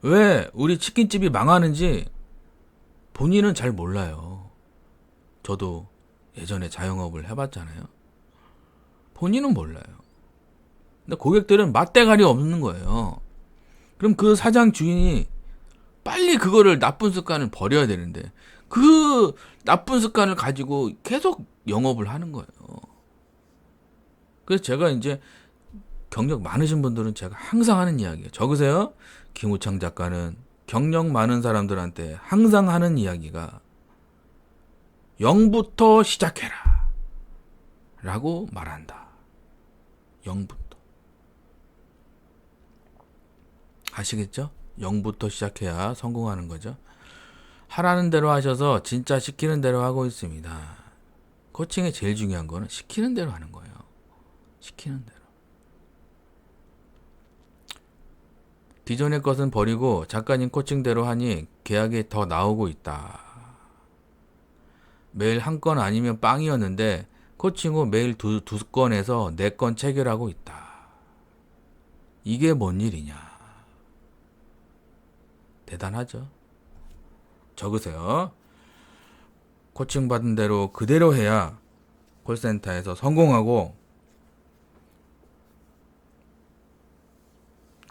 왜 우리 치킨집이 망하는지 본인은 잘 몰라요. 저도 예전에 자영업을 해봤잖아요. 본인은 몰라요. 근데 고객들은 맛대가리 없는 거예요. 그럼 그 사장 주인이 빨리 그거를 나쁜 습관을 버려야 되는데 그 나쁜 습관을 가지고 계속 영업을 하는 거예요. 그래서 제가 이제 경력 많으신 분들은 제가 항상 하는 이야기예요. 적으세요. 김우창 작가는 경력 많은 사람들한테 항상 하는 이야기가 0부터 시작해라 라고 말한다. 0부터. 아시겠죠? 0부터 시작해야 성공하는 거죠. 하라는 대로 하셔서 진짜 시키는 대로 하고 있습니다. 코칭의 제일 중요한 거는 시키는 대로 하는 거예요. 시키는 대로. 기존의 것은 버리고 작가님 코칭대로 하니 계약이 더 나오고 있다. 매일 한 건 아니면 빵이었는데 코칭 후 매일 두 건에서 4건 체결하고 있다. 이게 뭔 일이냐. 대단하죠. 적으세요. 코칭 받은 대로 그대로 해야 콜센터에서 성공하고,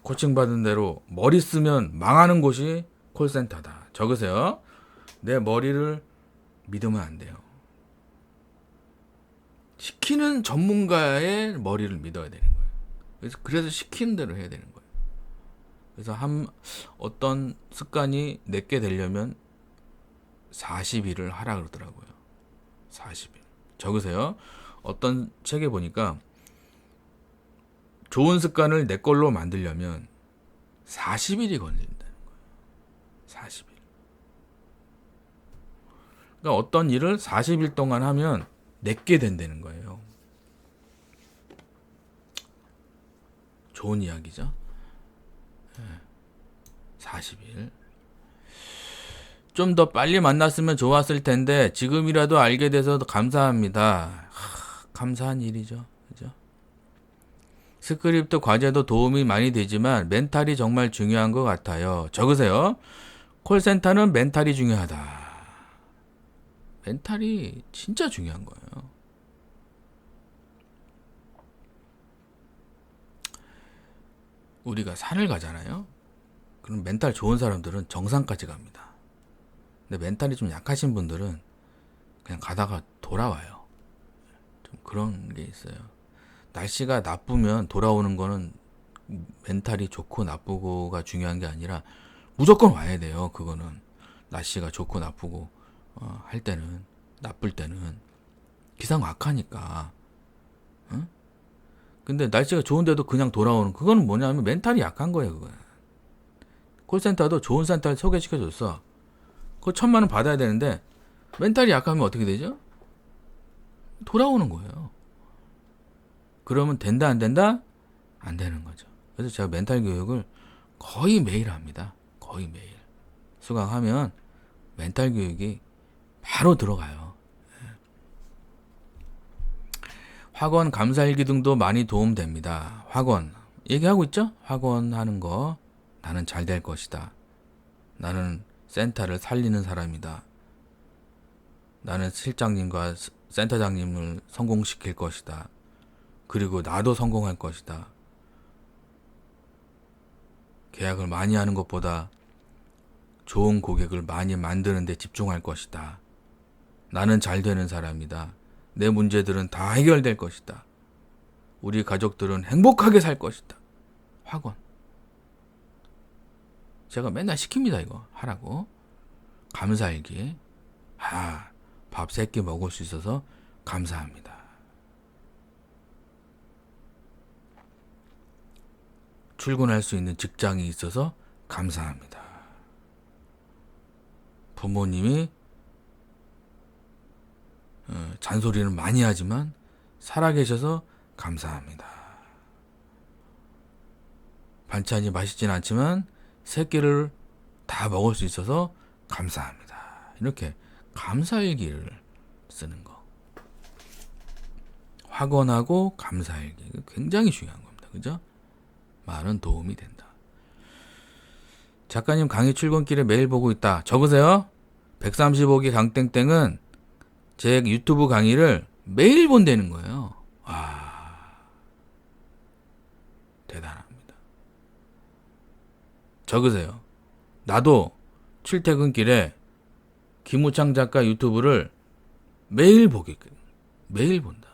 코칭 받은 대로 머리 쓰면 망하는 곳이 콜센터다. 적으세요. 내 머리를 믿으면 안 돼요. 시키는 전문가의 머리를 믿어야 되는 거예요. 그래서 시키는 대로 해야 되는 거예요. 그래서 어떤 습관이 내게 되려면 40일을 하라 그러더라고요. 40일. 적으세요. 어떤 책에 보니까 좋은 습관을 내 걸로 만들려면 40일이 걸린다는 거예요. 40일. 그러니까 어떤 일을 40일 동안 하면 내게 된다는 거예요. 좋은 이야기죠. 40일. 좀 더 빨리 만났으면 좋았을 텐데 지금이라도 알게 돼서 감사합니다. 감사한 일이죠. 그죠? 스크립트 과제도 도움이 많이 되지만 멘탈이 정말 중요한 것 같아요. 적으세요. 콜센터는 멘탈이 중요하다. 멘탈이 진짜 중요한 거예요. 우리가 산을 가잖아요. 그럼 멘탈 좋은 사람들은 정상까지 갑니다. 근데 멘탈이 좀 약하신 분들은 그냥 가다가 돌아와요. 좀 그런 게 있어요. 날씨가 나쁘면 돌아오는 거는 멘탈이 좋고 나쁘고가 중요한 게 아니라 무조건 와야 돼요. 그거는 날씨가 좋고 나쁘고 할 때는, 나쁠 때는 기상 악하니까. 응? 근데 날씨가 좋은데도 그냥 돌아오는, 그거는 뭐냐면 멘탈이 약한 거예요. 그거는. 콜센터도 좋은 센터를 소개시켜줬어. 그거 1,000만 원 받아야 되는데 멘탈이 약하면 어떻게 되죠? 돌아오는 거예요. 그러면 된다 안 된다? 안 되는 거죠. 그래서 제가 멘탈 교육을 거의 매일 합니다. 거의 매일. 수강하면 멘탈 교육이 바로 들어가요. 학원 감사일기 등도 많이 도움됩니다. 학원 얘기하고 있죠? 학원 하는 거. 나는 잘 될 것이다. 나는 센터를 살리는 사람이다. 나는 실장님과 센터장님을 성공시킬 것이다. 그리고 나도 성공할 것이다. 계약을 많이 하는 것보다 좋은 고객을 많이 만드는 데 집중할 것이다. 나는 잘 되는 사람이다. 내 문제들은 다 해결될 것이다. 우리 가족들은 행복하게 살 것이다. 학원. 제가 맨날 시킵니다. 이거 하라고. 감사일기. 밥 3끼 먹을 수 있어서 감사합니다. 출근할 수 있는 직장이 있어서 감사합니다. 부모님이 잔소리는 많이 하지만 살아계셔서 감사합니다. 반찬이 맛있진 않지만 3끼를 다 먹을 수 있어서 감사합니다. 이렇게 감사일기를 쓰는 거. 확언하고 감사일기. 굉장히 중요한 겁니다. 그죠? 많은 도움이 된다. 작가님 강의 출근길에 매일 보고 있다. 적으세요. 135기 강땡땡은 제 유튜브 강의를 매일 본다는 거예요. 대단합니다. 적으세요. 나도 출퇴근길에 김우창 작가 유튜브를 매일 매일 본다.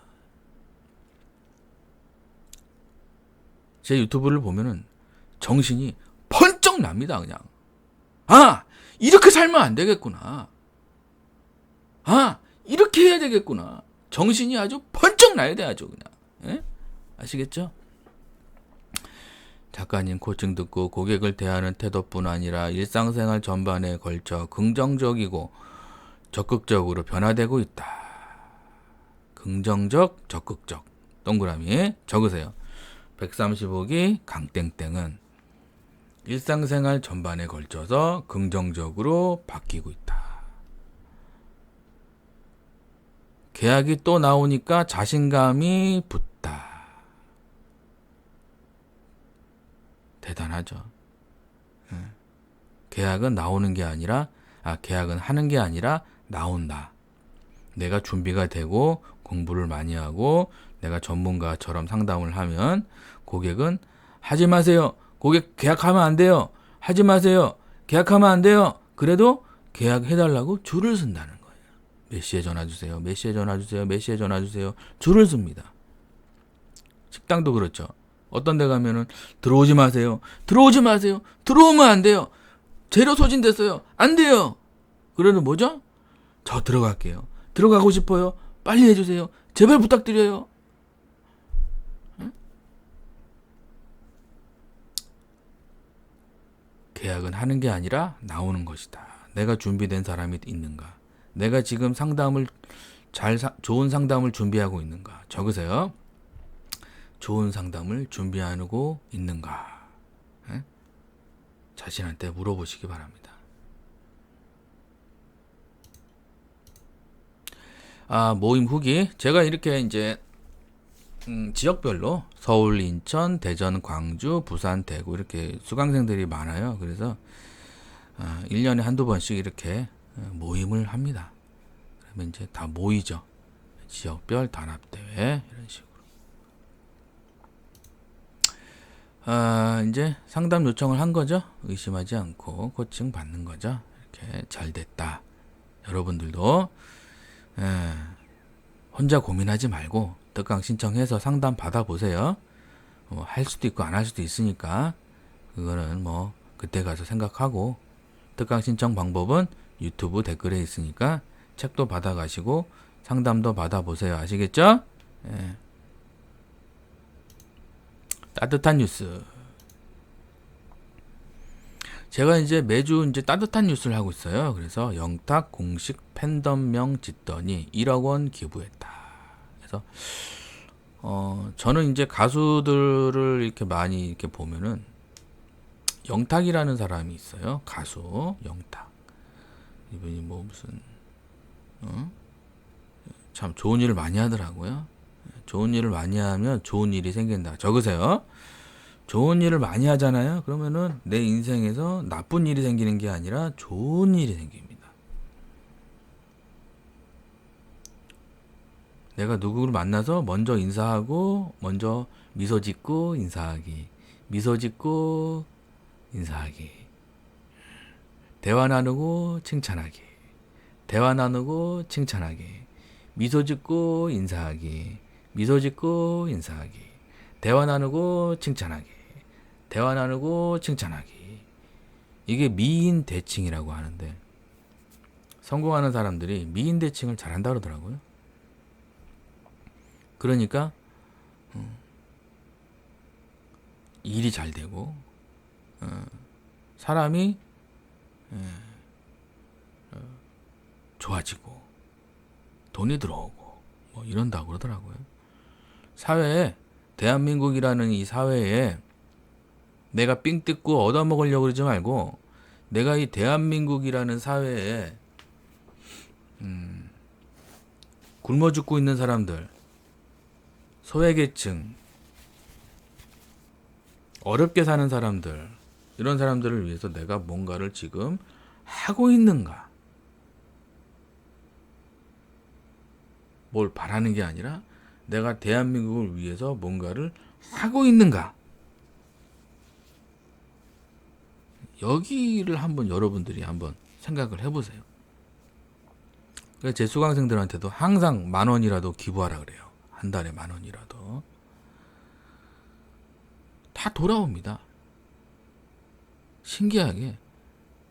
제 유튜브를 보면은 정신이 번쩍 납니다. 그냥 이렇게 살면 안 되겠구나. 이렇게 해야 되겠구나. 정신이 아주 번쩍 나야 돼. 아주 그냥. 예? 아시겠죠? 작가님 코칭 듣고 고객을 대하는 태도뿐 아니라 일상생활 전반에 걸쳐 긍정적이고 적극적으로 변화되고 있다. 긍정적, 적극적. 동그라미 적으세요. 135기 강땡땡은 일상생활 전반에 걸쳐서 긍정적으로 바뀌고 있다. 계약이 또 나오니까 자신감이 붙다. 대단하죠. 계약은 나오는 게 아니라, 계약은 하는 게 아니라 나온다. 내가 준비가 되고 공부를 많이 하고 내가 전문가처럼 상담을 하면 고객은 하지 마세요. 고객 계약하면 안 돼요. 하지 마세요. 계약하면 안 돼요. 그래도 계약해달라고 줄을 쓴다는 거예요. 몇 시에 전화 주세요. 몇 시에 전화 주세요. 몇 시에 전화 주세요. 줄을 씁니다. 식당도 그렇죠. 어떤 데 가면은 들어오지 마세요. 들어오지 마세요. 들어오면 안 돼요. 재료 소진됐어요. 안 돼요. 그래도 뭐죠? 저 들어갈게요. 들어가고 싶어요. 빨리 해주세요. 제발 부탁드려요. 응? 계약은 하는 게 아니라 나오는 것이다. 내가 준비된 사람이 있는가? 내가 지금 상담을 좋은 상담을 준비하고 있는가? 적으세요. 좋은 상담을 준비하고 있는가? 응? 자신한테 물어보시기 바랍니다. 모임 후기. 제가 이렇게 이제 지역별로 서울, 인천, 대전, 광주, 부산, 대구 이렇게 수강생들이 많아요. 그래서 1년에 한두 번씩 이렇게 모임을 합니다. 그러면 이제 다 모이죠. 지역별 단합대회 이런 식으로. 이제 상담 요청을 한 거죠. 의심하지 않고 코칭 받는 거죠. 이렇게 잘 됐다. 여러분들도 혼자 고민하지 말고 특강 신청해서 상담 받아보세요. 할 수도 있고 안 할 수도 있으니까 그거는 뭐 그때 가서 생각하고, 특강 신청 방법은 유튜브 댓글에 있으니까 책도 받아가시고 상담도 받아보세요. 아시겠죠? 예. 따뜻한 뉴스. 제가 이제 매주 이제 따뜻한 뉴스를 하고 있어요. 그래서 영탁 공식 팬덤명 짓더니 1억 원 기부했다. 그래서 저는 이제 가수들을 이렇게 많이 이렇게 보면은 영탁이라는 사람이 있어요. 가수 영탁. 이분이 뭐 무슨 참 좋은 일을 많이 하더라고요. 좋은 일을 많이 하면 좋은 일이 생긴다. 적으세요. 좋은 일을 많이 하잖아요. 그러면은 내 인생에서 나쁜 일이 생기는 게 아니라 좋은 일이 생깁니다. 내가 누구를 만나서 먼저 인사하고, 먼저 미소 짓고 인사하기, 미소 짓고 인사하기, 대화 나누고 칭찬하기, 대화 나누고 칭찬하기, 미소 짓고 인사하기, 미소 짓고 인사하기, 대화 나누고 칭찬하기, 대화 나누고 칭찬하기. 이게 미인 대칭이라고 하는데, 성공하는 사람들이 미인 대칭을 잘한다 그러더라고요. 그러니까 일이 잘 되고 사람이 좋아지고 돈이 들어오고 뭐 이런다고 그러더라고요. 사회에, 대한민국이라는 이 사회에 내가 삥 뜯고 얻어먹으려고 그러지 말고, 내가 이 대한민국이라는 사회에 굶어 죽고 있는 사람들, 소외계층, 어렵게 사는 사람들, 이런 사람들을 위해서 내가 뭔가를 지금 하고 있는가? 뭘 바라는 게 아니라 내가 대한민국을 위해서 뭔가를 하고 있는가? 여기를 한번 여러분들이 한번 생각을 해보세요. 그래서 제 수강생들한테도 항상 10,000원이라도 기부하라 그래요. 한 달에 10,000원이라도. 다 돌아옵니다. 신기하게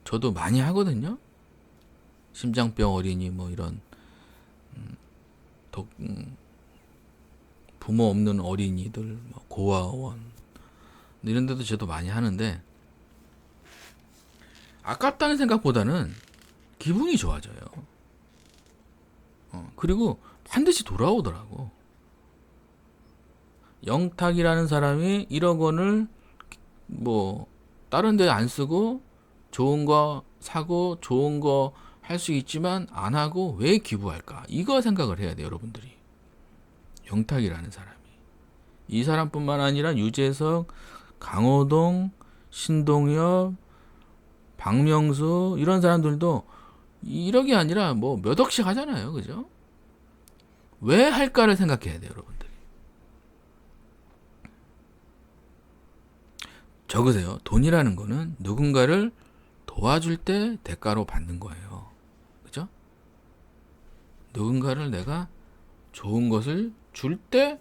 저도 많이 하거든요. 심장병 어린이 뭐 이런 부모 없는 어린이들, 뭐 고아원 이런 데도 저도 많이 하는데, 아깝다는 생각보다는 기분이 좋아져요. 그리고 반드시 돌아오더라고. 영탁이라는 사람이 1억 원을 뭐 다른 데 안 쓰고 좋은 거 사고 좋은 거 할 수 있지만 안 하고 왜 기부할까? 이거 생각을 해야 돼요, 여러분들이. 영탁이라는 사람이. 이 사람뿐만 아니라 유재석, 강호동, 신동엽, 박명수 이런 사람들도 1억이 아니라 뭐 몇 억씩 하잖아요. 그죠? 왜 할까를 생각해야 돼요, 여러분들이. 적으세요. 돈이라는 거는 누군가를 도와줄 때 대가로 받는 거예요. 그죠? 누군가를 내가 좋은 것을 줄 때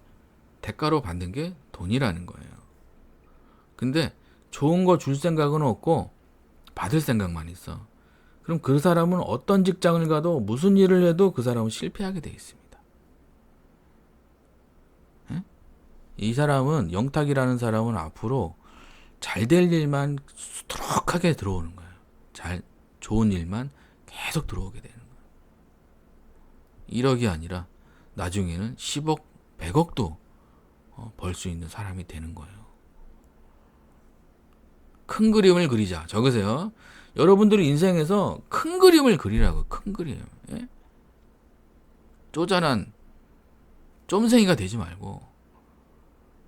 대가로 받는 게 돈이라는 거예요. 근데 좋은 거 줄 생각은 없고 받을 생각만 있어. 그럼 그 사람은 어떤 직장을 가도 무슨 일을 해도 그 사람은 실패하게 돼 있습니다. 에? 이 사람은 영탁이라는 사람은 앞으로 잘 될 일만 수두룩하게 들어오는 거예요. 좋은 일만 계속 들어오게 되는 거예요. 1억이 아니라 나중에는 10억, 100억도 벌 수 있는 사람이 되는 거예요. 큰 그림을 그리자. 적으세요. 여러분들이 인생에서 큰 그림을 그리라고. 큰 그림. 예? 쪼잔한 쫌생이가 되지 말고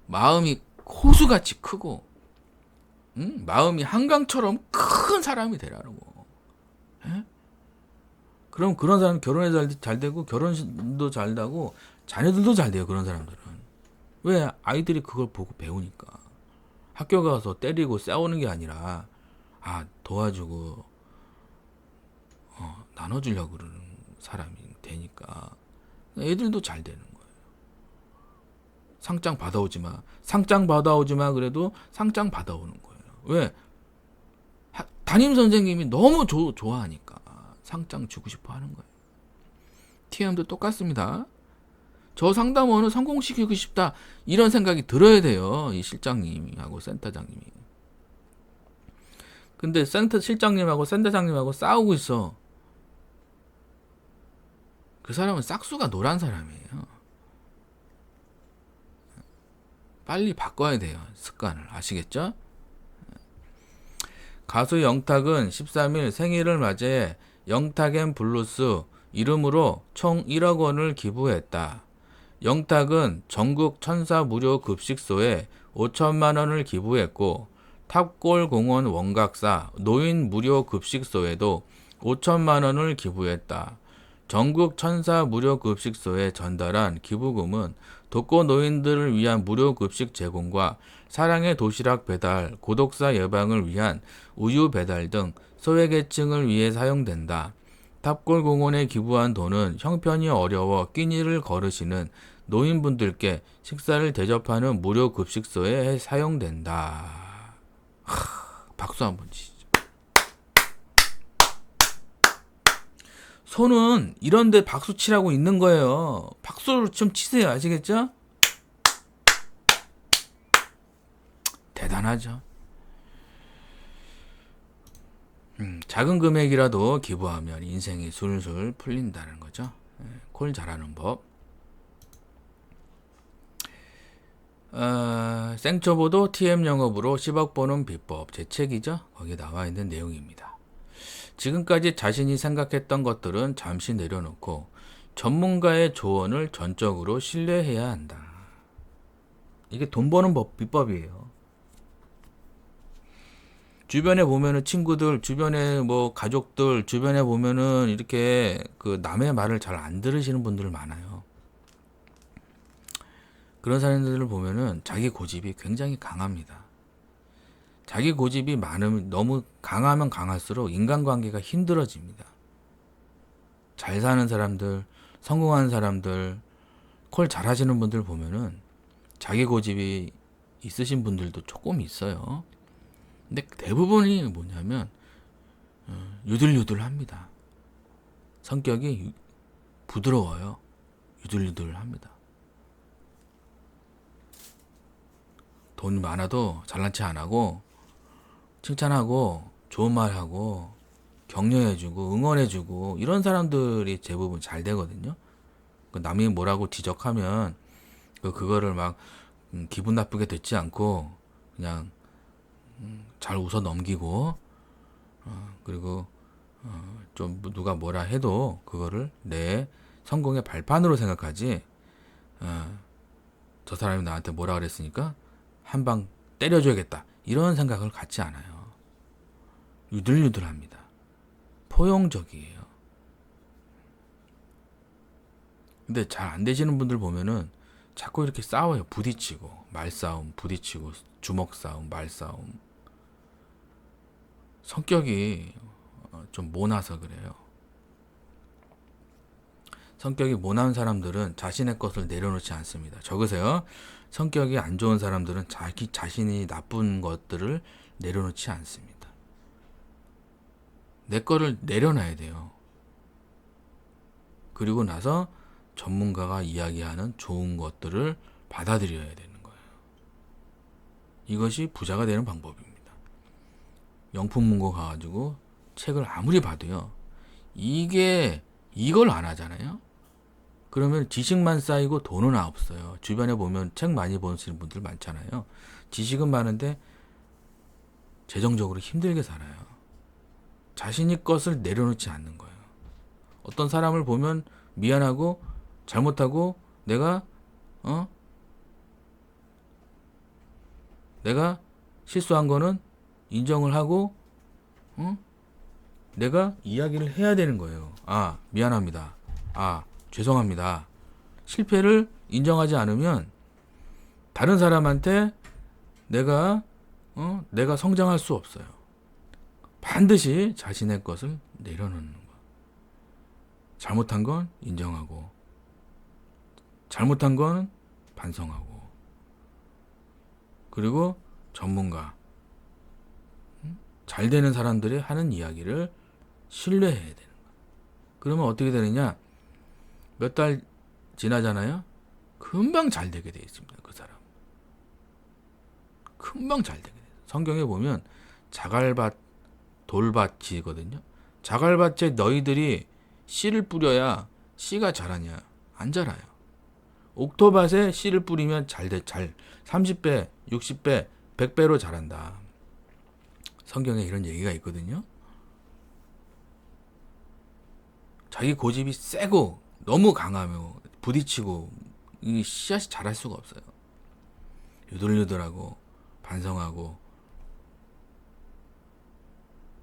마음이 호수같이 크고 마음이 한강처럼 큰 사람이 되라고. 예? 그럼 그런 사람 결혼해도 잘 되고 결혼도 잘 나고 자녀들도 잘 돼요. 그런 사람들은. 왜? 아이들이 그걸 보고 배우니까. 학교 가서 때리고 싸우는 게 아니라 도와주고 나눠주려고 그러는 사람이 되니까 애들도 잘 되는 거예요. 상장 받아오지 마. 그래도 상장 받아오는 거예요. 왜? 담임 선생님이 너무 좋아하니까 상장 주고 싶어 하는 거예요. TM도 똑같습니다. 저 상담원을 성공시키고 싶다. 이런 생각이 들어야 돼요. 이 실장님하고 센터장님이. 근데 실장님하고 센터장님하고 싸우고 있어. 그 사람은 싹수가 노란 사람이에요. 빨리 바꿔야 돼요. 습관을. 아시겠죠? 가수 영탁은 13일 생일을 맞이해 영탁앤블루스 이름으로 총 1억 원을 기부했다. 영탁은 전국 천사 무료 급식소에 5천만 원을 기부했고 탑골공원 원각사 노인 무료 급식소에도 5천만 원을 기부했다. 전국 천사 무료 급식소에 전달한 기부금은 독거 노인들을 위한 무료 급식 제공과 사랑의 도시락 배달, 고독사 예방을 위한 우유 배달 등 소외계층을 위해 사용된다. 탑골공원에 기부한 돈은 형편이 어려워 끼니를 거르시는 노인분들께 식사를 대접하는 무료 급식소에 사용된다. 박수 한번 치시죠. 손은 이런데 박수 치라고 있는 거예요. 박수를 좀 치세요. 아시겠죠? 대단하죠. 작은 금액이라도 기부하면 인생이 술술 풀린다는 거죠. 콜 잘하는 법. 생초보도 TM 영업으로 10억 버는 비법. 제 책이죠. 거기에 나와 있는 내용입니다. 지금까지 자신이 생각했던 것들은 잠시 내려놓고 전문가의 조언을 전적으로 신뢰해야 한다. 이게 돈 버는 비법이에요. 주변에 보면은 친구들, 주변에 뭐 가족들, 주변에 보면은 이렇게 그 남의 말을 잘 안 들으시는 분들 많아요. 그런 사람들을 보면은 자기 고집이 굉장히 강합니다. 자기 고집이 너무 강하면 강할수록 인간관계가 힘들어집니다. 잘 사는 사람들, 성공한 사람들, 콜 잘하시는 분들 보면은 자기 고집이 있으신 분들도 조금 있어요. 근데 대부분이 뭐냐면 유들유들합니다. 성격이 부드러워요. 유들유들합니다. 돈이 많아도 잘난 체 안 하고 칭찬하고 좋은 말하고 격려해주고 응원해주고 이런 사람들이 대부분 잘 되거든요. 남이 뭐라고 지적하면 그거를 막 기분 나쁘게 듣지 않고 그냥 잘 웃어 넘기고 그리고 좀 누가 뭐라 해도 그거를 내 성공의 발판으로 생각하지 저 사람이 나한테 뭐라 그랬으니까 한 방 때려줘야겠다 이런 생각을 갖지 않아요. 유들유들합니다. 포용적이에요. 근데 잘 안 되시는 분들 보면은 자꾸 이렇게 싸워요. 부딪히고 말싸움, 부딪히고 주먹싸움, 말싸움. 성격이 좀 모나서 그래요. 성격이 모난 사람들은 자신의 것을 내려놓지 않습니다. 적으세요. 성격이 안 좋은 사람들은 자기 자신이 나쁜 것들을 내려놓지 않습니다. 내 거를 내려놔야 돼요. 그리고 나서 전문가가 이야기하는 좋은 것들을 받아들여야 되는 거예요. 이것이 부자가 되는 방법입니다. 영풍문고 가가지고 책을 아무리 봐도요. 이걸 안 하잖아요. 그러면 지식만 쌓이고 돈은 없어요. 주변에 보면 책 많이 보시는 분들 많잖아요. 지식은 많은데 재정적으로 힘들게 살아요. 자신의 것을 내려놓지 않는 거예요. 어떤 사람을 보면 미안하고 잘못하고 내가 실수한 거는 인정을 하고 내가 이야기를 해야 되는 거예요. 아, 미안합니다. 아, 죄송합니다. 실패를 인정하지 않으면 다른 사람한테 내가 성장할 수 없어요. 반드시 자신의 것을 내려놓는 거. 잘못한 건 인정하고 잘못한 건 반성하고 그리고 전문가 잘 되는 사람들이 하는 이야기를 신뢰해야 되는 거예요. 그러면 어떻게 되느냐? 몇 달 지나잖아요. 금방 잘 되게 돼 있습니다. 그 사람. 금방 잘 되게 돼요. 성경에 보면 자갈밭, 돌밭이거든요. 자갈밭에 너희들이 씨를 뿌려야 씨가 자라냐? 안 자라요. 옥토밭에 씨를 뿌리면 잘 30배, 60배, 100배로 자란다. 성경에 이런 얘기가 있거든요. 자기 고집이 세고 너무 강하며 부딪히고 이 씨앗이 자랄 수가 없어요. 유들유들하고 반성하고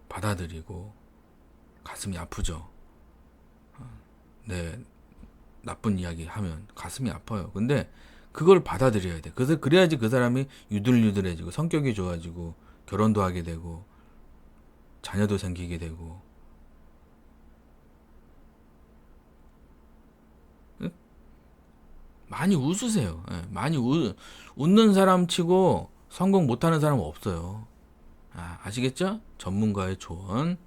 받아들이고 가슴이 아프죠. 네, 나쁜 이야기 하면 가슴이 아파요. 근데 그걸 받아들여야 돼. 그래야지 그 사람이 유들유들해지고 성격이 좋아지고 결혼도 하게 되고 자녀도 생기게 되고 많이 웃으세요. 많이 웃는 사람 치고 성공 못하는 사람은 없어요. 아시겠죠? 전문가의 조언,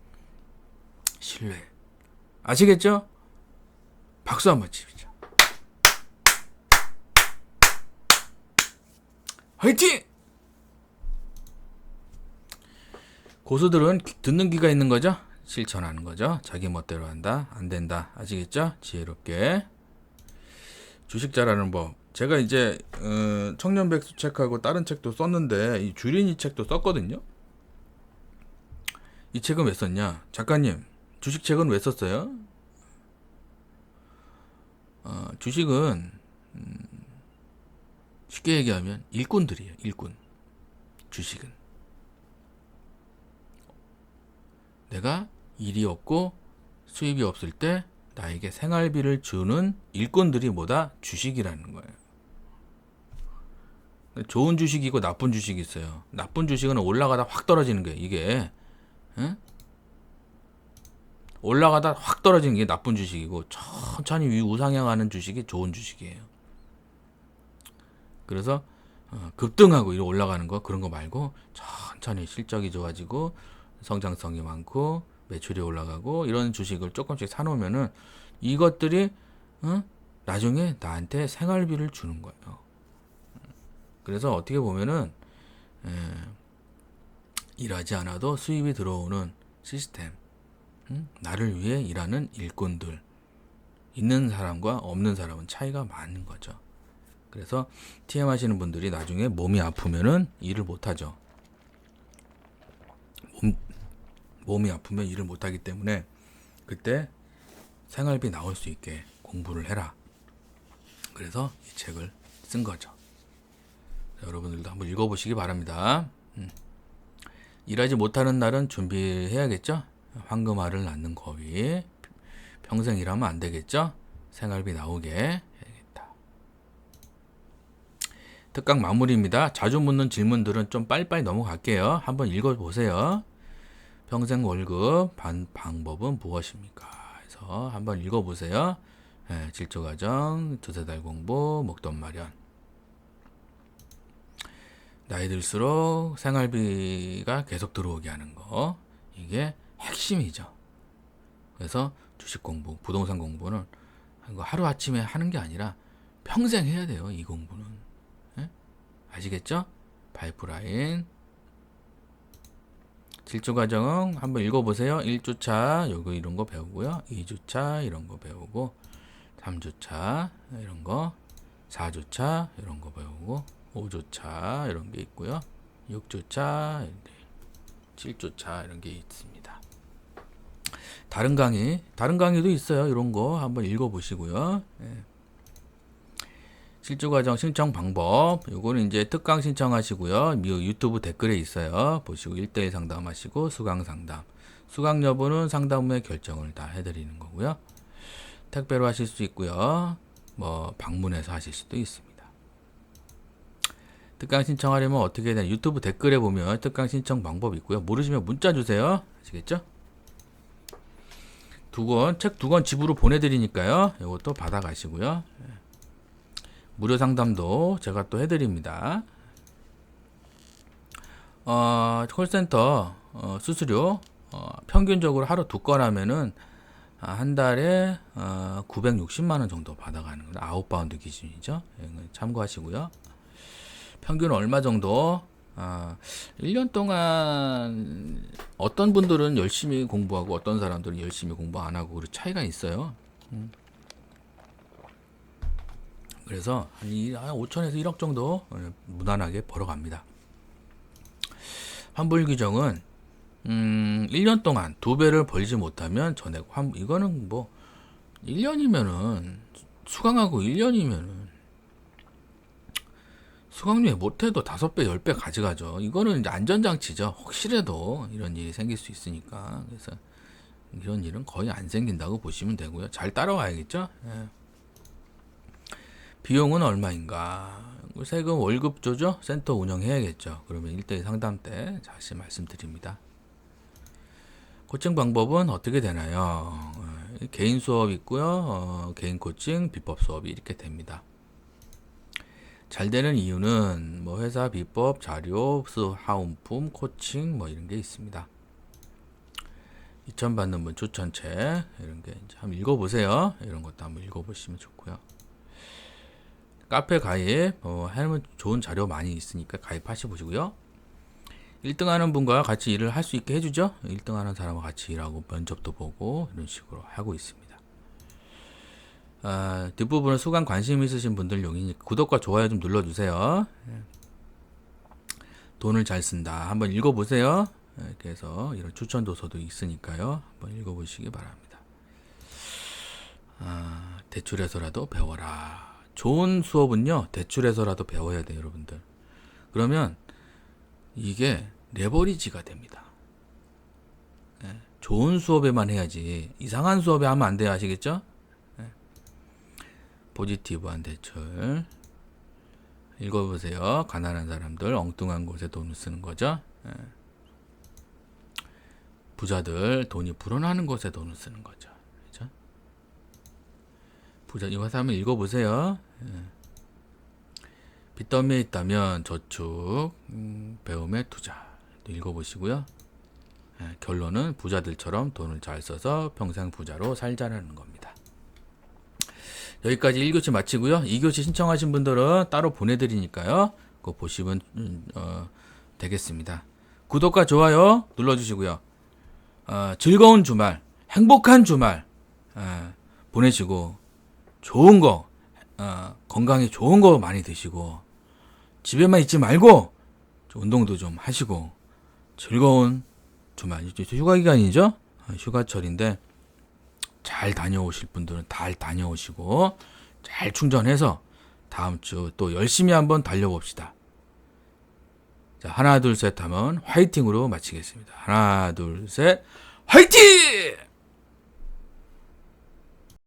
신뢰. 아시겠죠? 박수 한번 치자. 화이팅! 고수들은 듣는 귀가 있는 거죠? 실천하는 거죠? 자기 멋대로 한다? 안 된다. 아시겠죠? 지혜롭게. 주식 잘하는 법. 제가 이제 청년백수 책하고 다른 책도 썼는데 이 주린이 책도 썼거든요. 이 책은 왜 썼냐? 작가님, 주식책은 왜 썼어요? 주식은 쉽게 얘기하면 일꾼들이에요. 일꾼. 주식은 내가 일이 없고 수입이 없을 때 나에게 생활비를 주는 일꾼들이 뭐다? 주식이라는 거예요. 좋은 주식이고 나쁜 주식이 있어요. 나쁜 주식은 올라가다 확 떨어지는 거예요. 이게 올라가다 확 떨어지는 게 나쁜 주식이고 천천히 우상향하는 주식이 좋은 주식이에요. 그래서 급등하고 이렇게 올라가는 거 그런 거 말고 천천히 실적이 좋아지고 성장성이 많고 매출이 올라가고 이런 주식을 조금씩 사놓으면은 이것들이 나중에 나한테 생활비를 주는 거예요. 그래서 어떻게 보면은 일하지 않아도 수입이 들어오는 시스템, 나를 위해 일하는 일꾼들, 있는 사람과 없는 사람은 차이가 많은 거죠. 그래서 TM 하시는 분들이 나중에 몸이 아프면은 일을 못 하죠. 몸이 아프면 일을 못하기 때문에 그때 생활비 나올 수 있게 공부를 해라. 그래서 이 책을 쓴 거죠. 여러분들도 한번 읽어보시기 바랍니다. 일하지 못하는 날은 준비해야겠죠. 황금알을 낳는 거위. 평생 일하면 안 되겠죠. 생활비 나오게 해야겠다. 특강 마무리입니다. 자주 묻는 질문들은 좀 빨리빨리 넘어갈게요. 한번 읽어보세요. 평생 월급 방법은 무엇입니까? 해서 한번 읽어보세요. 질주과정, 두세 달 공부, 목돈 마련. 나이 들수록 생활비가 계속 들어오게 하는 거. 이게 핵심이죠. 그래서 주식 공부, 부동산 공부는 하루아침에 하는 게 아니라 평생 해야 돼요. 이 공부는. 아시겠죠? 파이프라인. 질주과정은 한번 읽어보세요. 1주차 요거 이런 거 배우고요. 2주차 이런 거 배우고 3주차 이런 거 4주차 이런 거 배우고 5주차 이런 게 있고요. 6주차 7주차 이런 게 있습니다. 다른 강의도 있어요. 이런 거 한번 읽어보시고요. 실주과정 신청 방법 요거는 이제 특강 신청하시고요. 유튜브 댓글에 있어요. 보시고 1대1 상담하시고 수강 상담. 수강 여부는 상담 후에 결정을 다 해드리는 거고요. 택배로 하실 수 있고요. 뭐 방문해서 하실 수도 있습니다. 특강 신청하려면 어떻게 해야 되나 유튜브 댓글에 보면 특강 신청 방법이 있고요. 모르시면 문자 주세요. 아시겠죠? 책 2권 집으로 보내드리니까요. 이것도 받아가시고요. 무료 상담도 제가 또 해드립니다. 콜센터 수수료 평균적으로 하루 2건 하면은 한 달에 960만 원 정도 받아가는 거예요. 아웃바운드 기준이죠. 참고하시고요. 평균 얼마 정도? 1년 동안 어떤 분들은 열심히 공부하고 어떤 사람들은 열심히 공부 안 하고 그 차이가 있어요. 그래서 한 5천에서 1억 정도 무난하게 벌어갑니다. 환불 규정은 1년 동안 2배를 벌지 못하면 전액 이거는 뭐 1년이면은 수강하고 1년이면은 수강료에 못해도 5배, 10배 가져가죠. 이거는 이제 안전장치죠. 혹시라도 이런 일이 생길 수 있으니까. 그래서 이런 일은 거의 안 생긴다고 보시면 되고요. 잘 따라와야겠죠. 비용은 얼마인가? 세금 월급조죠? 센터 운영해야겠죠. 그러면 1대1 상담 때 다시 말씀드립니다. 코칭 방법은 어떻게 되나요? 개인 수업 있고요. 개인 코칭, 비법 수업이 이렇게 됩니다. 잘 되는 이유는 뭐 회사 비법, 자료, 하운품, 코칭 뭐 이런 게 있습니다. 2천 받는 분 추천책 이런 게 이제 한번 읽어보세요. 이런 것도 한번 읽어보시면 좋고요. 카페 가입 하면 좋은 자료 많이 있으니까 가입하시 보시고요. 1등 하는 분과 같이 일을 할 수 있게 해주죠. 1등 하는 사람과 같이 일하고 면접도 보고 이런 식으로 하고 있습니다. 뒷부분은 수강 관심 있으신 분들 용이니까 구독과 좋아요 좀 눌러주세요. 돈을 잘 쓴다. 한번 읽어보세요. 이렇게 해서 이런 추천 도서도 있으니까요. 한번 읽어보시기 바랍니다. 대출해서라도 배워라. 좋은 수업은요. 대출해서라도 배워야 돼요. 여러분들. 그러면 이게 레버리지가 됩니다. 좋은 수업에만 해야지 이상한 수업에 하면 안 돼요. 아시겠죠? 포지티브한 대출 읽어보세요. 가난한 사람들 엉뚱한 곳에 돈을 쓰는 거죠. 부자들 돈이 불어나는 곳에 돈을 쓰는 거죠. 그렇죠? 부자 이거 한번 읽어보세요. 빚더미에 있다면 저축, 배움에 투자 읽어보시고요. 결론은 부자들처럼 돈을 잘 써서 평생 부자로 살자라는 겁니다. 여기까지 1교시 마치고요. 2교시 신청하신 분들은 따로 보내드리니까요. 그거 보시면 되겠습니다. 구독과 좋아요 눌러주시고요. 즐거운 주말, 행복한 주말 보내시고 좋은 거, 건강에 좋은 거 많이 드시고 집에만 있지 말고 운동도 좀 하시고 즐거운 주말 이제 휴가 기간이죠. 휴가철인데 잘 다녀오실 분들은 잘 다녀오시고 잘 충전해서 다음 주 또 열심히 한번 달려봅시다. 자, 하나 둘 셋 하면 화이팅으로 마치겠습니다. 하나 둘 셋 화이팅!